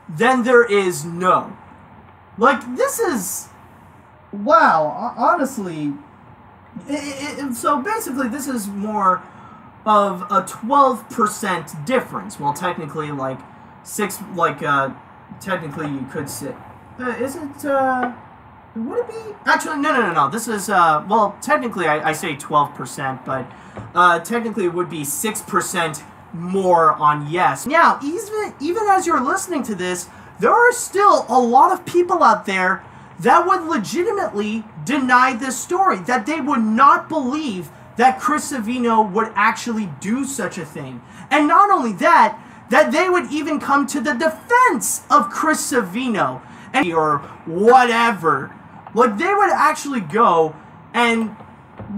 than there is no. Like, this is... wow, honestly... so basically, this is more of a 12% difference. Well, technically, like, technically you could say... is it, would it be? Actually, no. This is, well, technically I say 12%, but technically it would be 6% more on yes. Now, even as you're listening to this, there are still a lot of people out there that would legitimately deny this story, that they would not believe that Chris Savino would actually do such a thing. And not only that, that they would even come to the defense of Chris Savino, or whatever. Like, they would actually go and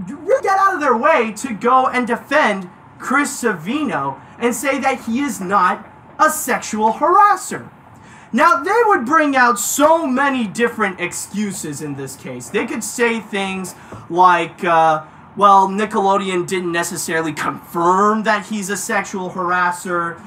really get out of their way to go and defend Chris Savino and say that he is not a sexual harasser. Now, they would bring out so many different excuses in this case. They could say things like, well, Nickelodeon didn't necessarily confirm that he's a sexual harasser,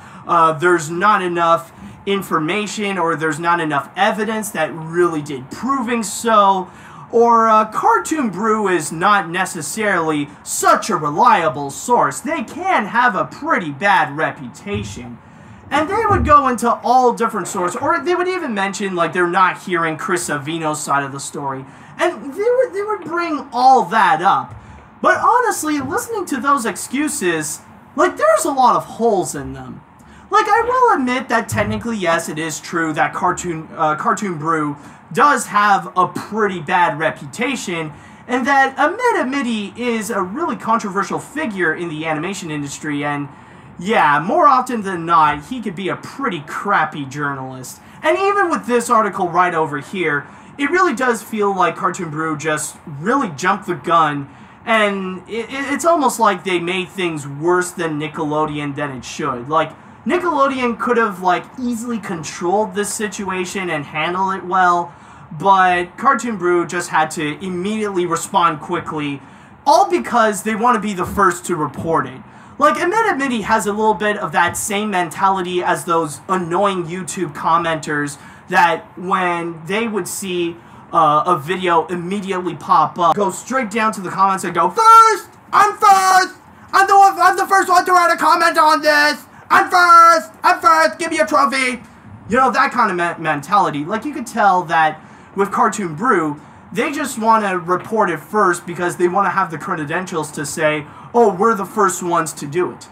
there's not enough information, or there's not enough evidence that really did proving so, or Cartoon Brew is not necessarily such a reliable source. They can have a pretty bad reputation. And they would go into all different sources, or they would even mention, like, they're not hearing Chris Savino's side of the story. And they would bring all that up. But honestly, listening to those excuses, like, there's a lot of holes in them. Like, I will admit that technically, yes, it is true that Cartoon Brew does have a pretty bad reputation, and that Amity is a really controversial figure in the animation industry, and yeah, more often than not, he could be a pretty crappy journalist. And even with this article right over here, it really does feel like Cartoon Brew just really jumped the gun, and it's almost like they made things worse than Nickelodeon than it should. Like, Nickelodeon could have, like, easily controlled this situation and handled it well, but Cartoon Brew just had to immediately respond quickly, all because they want to be the first to report it. Like, Amity has a little bit of that same mentality as those annoying YouTube commenters that when they would see a video immediately pop up, go straight down to the comments and go, "First! I'm first! I'm the first one to write a comment on this! I'm first! Give me a trophy!" You know, that kind of mentality. Like, you could tell that with Cartoon Brew, they just want to report it first because they want to have the credentials to say, oh, we're the first ones to do it.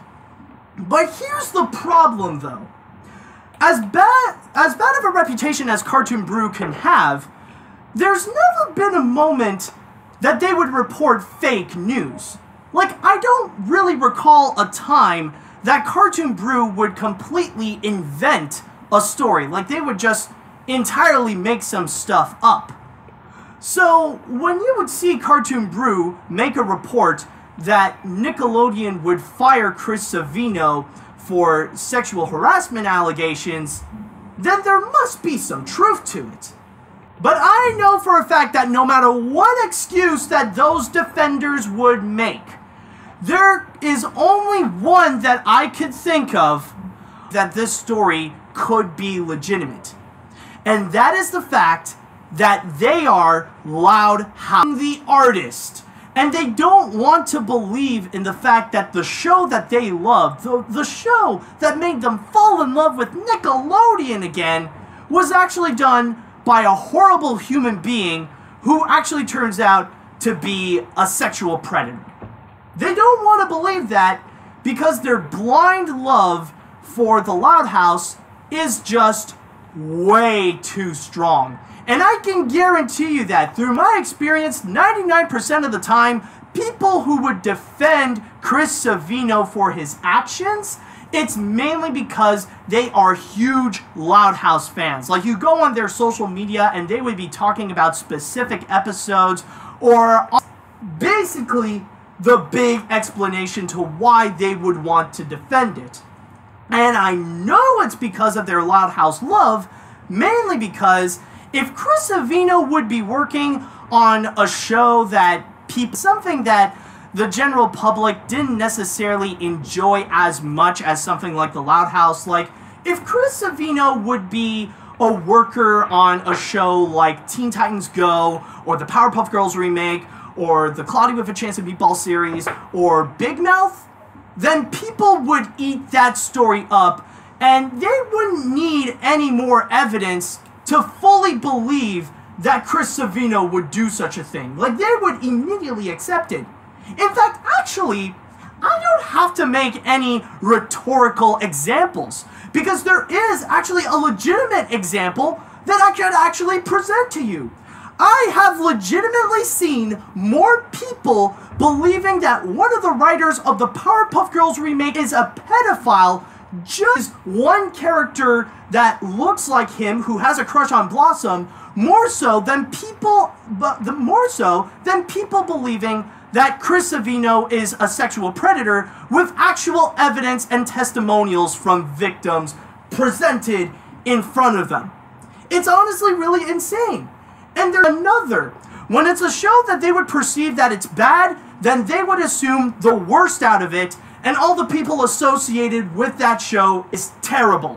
But here's the problem, though. As bad of a reputation as Cartoon Brew can have, there's never been a moment that they would report fake news. Like, I don't really recall a time that Cartoon Brew would completely invent a story. Like, they would just entirely make some stuff up. So, when you would see Cartoon Brew make a report that Nickelodeon would fire Chris Savino for sexual harassment allegations, then there must be some truth to it. But I know for a fact that no matter what excuse that those defenders would make, there is only one that I could think of that this story could be legitimate. And that is the fact that they are Loud House, the artist. And they don't want to believe in the fact that the show that they loved, the show that made them fall in love with Nickelodeon again, was actually done by a horrible human being who actually turns out to be a sexual predator. They don't want to believe that because their blind love for the Loud House is just way too strong. And I can guarantee you that through my experience, 99% of the time, people who would defend Chris Savino for his actions, it's mainly because they are huge Loud House fans. Like, you go on their social media and they would be talking about specific episodes or basically the big explanation to why they would want to defend it. And I know it's because of their Loud House love, mainly because if Chris Savino would be working on a show that something that the general public didn't necessarily enjoy as much as something like the Loud House, like if Chris Savino would be a worker on a show like Teen Titans Go, or the Powerpuff Girls remake, or the Cloudy with a Chance of Meatball series, or Big Mouth, then people would eat that story up, and they wouldn't need any more evidence to fully believe that Chris Savino would do such a thing. Like, they would immediately accept it. In fact, actually, I don't have to make any rhetorical examples, because there is actually a legitimate example that I could actually present to you. I have legitimately seen more people believing that one of the writers of the Powerpuff Girls remake is a pedophile, just one character that looks like him who has a crush on Blossom, more so than people believing that Chris Savino is a sexual predator, with actual evidence and testimonials from victims presented in front of them. It's honestly really insane. And there's another. When it's a show that they would perceive that it's bad, then they would assume the worst out of it, and all the people associated with that show is terrible.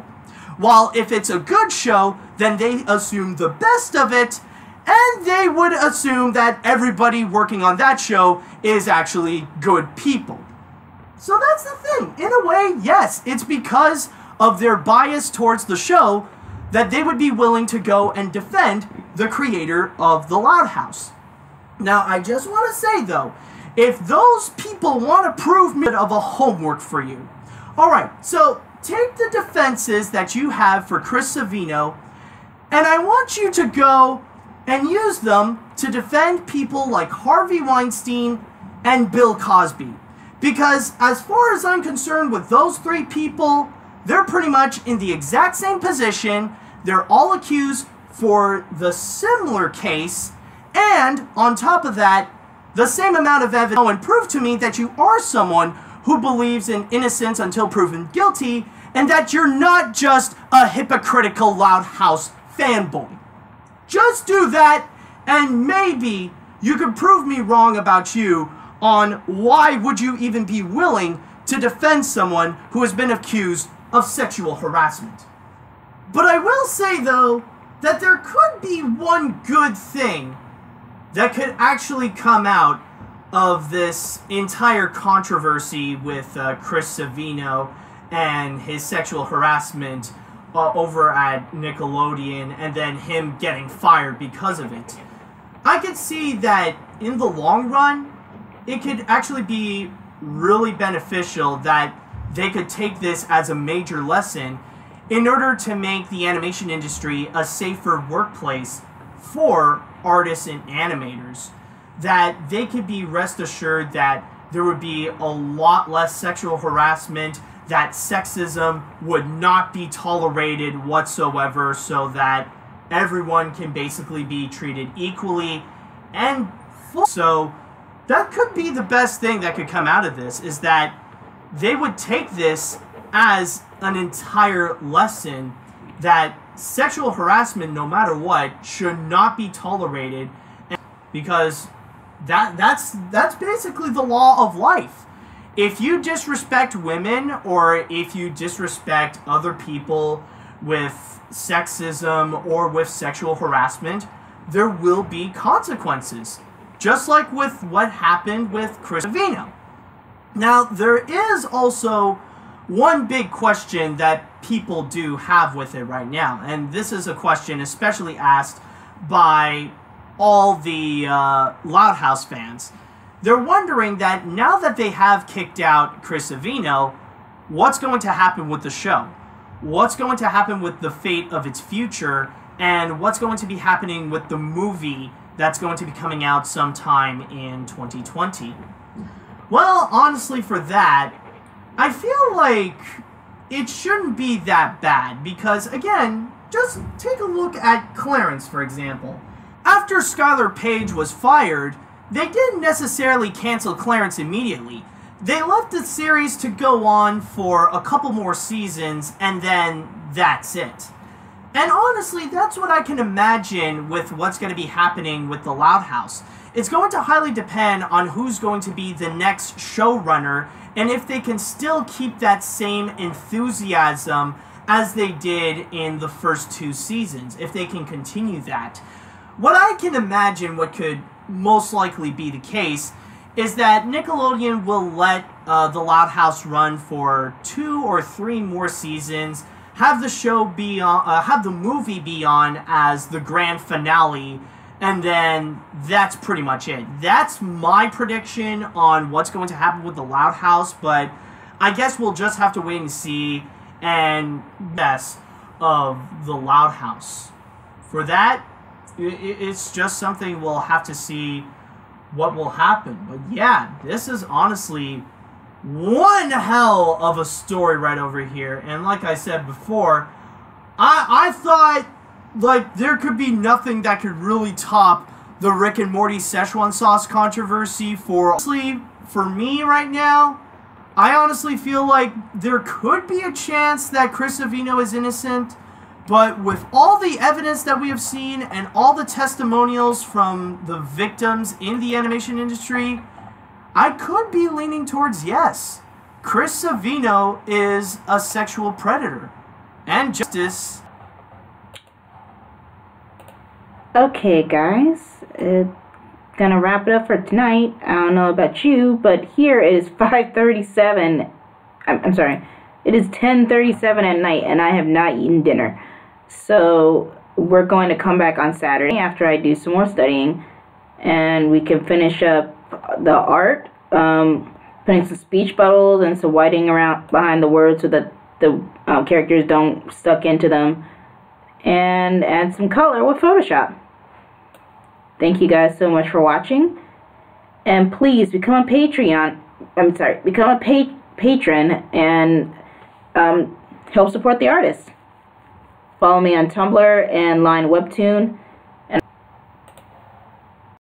While if it's a good show, then they assume the best of it, and they would assume that everybody working on that show is actually good people. So that's the thing. In a way, yes, it's because of their bias towards the show that they would be willing to go and defend the creator of the Loud House. Now, I just want to say, though, if those people want to prove me of a homework for you. Alright, so take the defenses that you have for Chris Savino, and I want you to go and use them to defend people like Harvey Weinstein and Bill Cosby. Because as far as I'm concerned with those three people, they're pretty much in the exact same position. They're all accused for the similar case, and on top of that, the same amount of evidence, and prove to me that you are someone who believes in innocence until proven guilty, and that you're not just a hypocritical Loud House fanboy. Just do that, and maybe you could prove me wrong about you on why would you even be willing to defend someone who has been accused of sexual harassment. But I will say, though, that there could be one good thing that could actually come out of this entire controversy with Chris Savino and his sexual harassment over at Nickelodeon, and then him getting fired because of it. I could see that in the long run, it could actually be really beneficial that they could take this as a major lesson in order to make the animation industry a safer workplace for artists and animators. That they could be rest assured that there would be a lot less sexual harassment, that sexism would not be tolerated whatsoever, so that everyone can basically be treated equally and full. So that could be the best thing that could come out of this, is that they would take this as an entire lesson that sexual harassment, no matter what, should not be tolerated, because that's basically the law of life. If you disrespect women, or if you disrespect other people with sexism or with sexual harassment, there will be consequences. Just like with what happened with Chris Savino. Now, there is also one big question that people do have with it right now, and this is a question especially asked by all the Loud House fans. They're wondering that now that they have kicked out Chris Savino, what's going to happen with the show? What's going to happen with the fate of its future, and what's going to be happening with the movie that's going to be coming out sometime in 2020? Well, honestly, for that, I feel like it shouldn't be that bad, because, again, just take a look at Clarence, for example. After Skylar Page was fired, they didn't necessarily cancel Clarence immediately. They left the series to go on for a couple more seasons, and then that's it. And honestly, that's what I can imagine with what's going to be happening with the Loud House. It's going to highly depend on who's going to be the next showrunner, and if they can still keep that same enthusiasm as they did in the first 2 seasons, if they can continue that. What I can imagine what could most likely be the case is that Nickelodeon will let the Loud House run for 2 or 3 more seasons, have the show be on, have the movie be on as the grand finale, and then that's pretty much it. That's my prediction on what's going to happen with the Loud House, but I guess we'll just have to wait and see, and best of the Loud House. For that, it's just something we'll have to see what will happen. But yeah, this is honestly one hell of a story right over here. And like I said before, I thought like there could be nothing that could really top the Rick and Morty Szechuan sauce controversy. Honestly, for me right now, I honestly feel like there could be a chance that Chris Savino is innocent. But with all the evidence that we have seen and all the testimonials from the victims in the animation industry, I could be leaning towards yes. Chris Savino is a sexual predator. And justice. Okay, guys. Gonna wrap it up for tonight. I don't know about you, but here it is 5:37. I'm sorry. It is 10:37 at night, and I have not eaten dinner. So we're going to come back on Saturday after I do some more studying, and we can finish up the art, putting some speech bubbles and some whiting around behind the words so that the characters don't stuck into them, and add some color with Photoshop. Thank you guys so much for watching, and please become a Patreon. Become a patron and help support the artist. Follow me on Tumblr and Line Webtoon.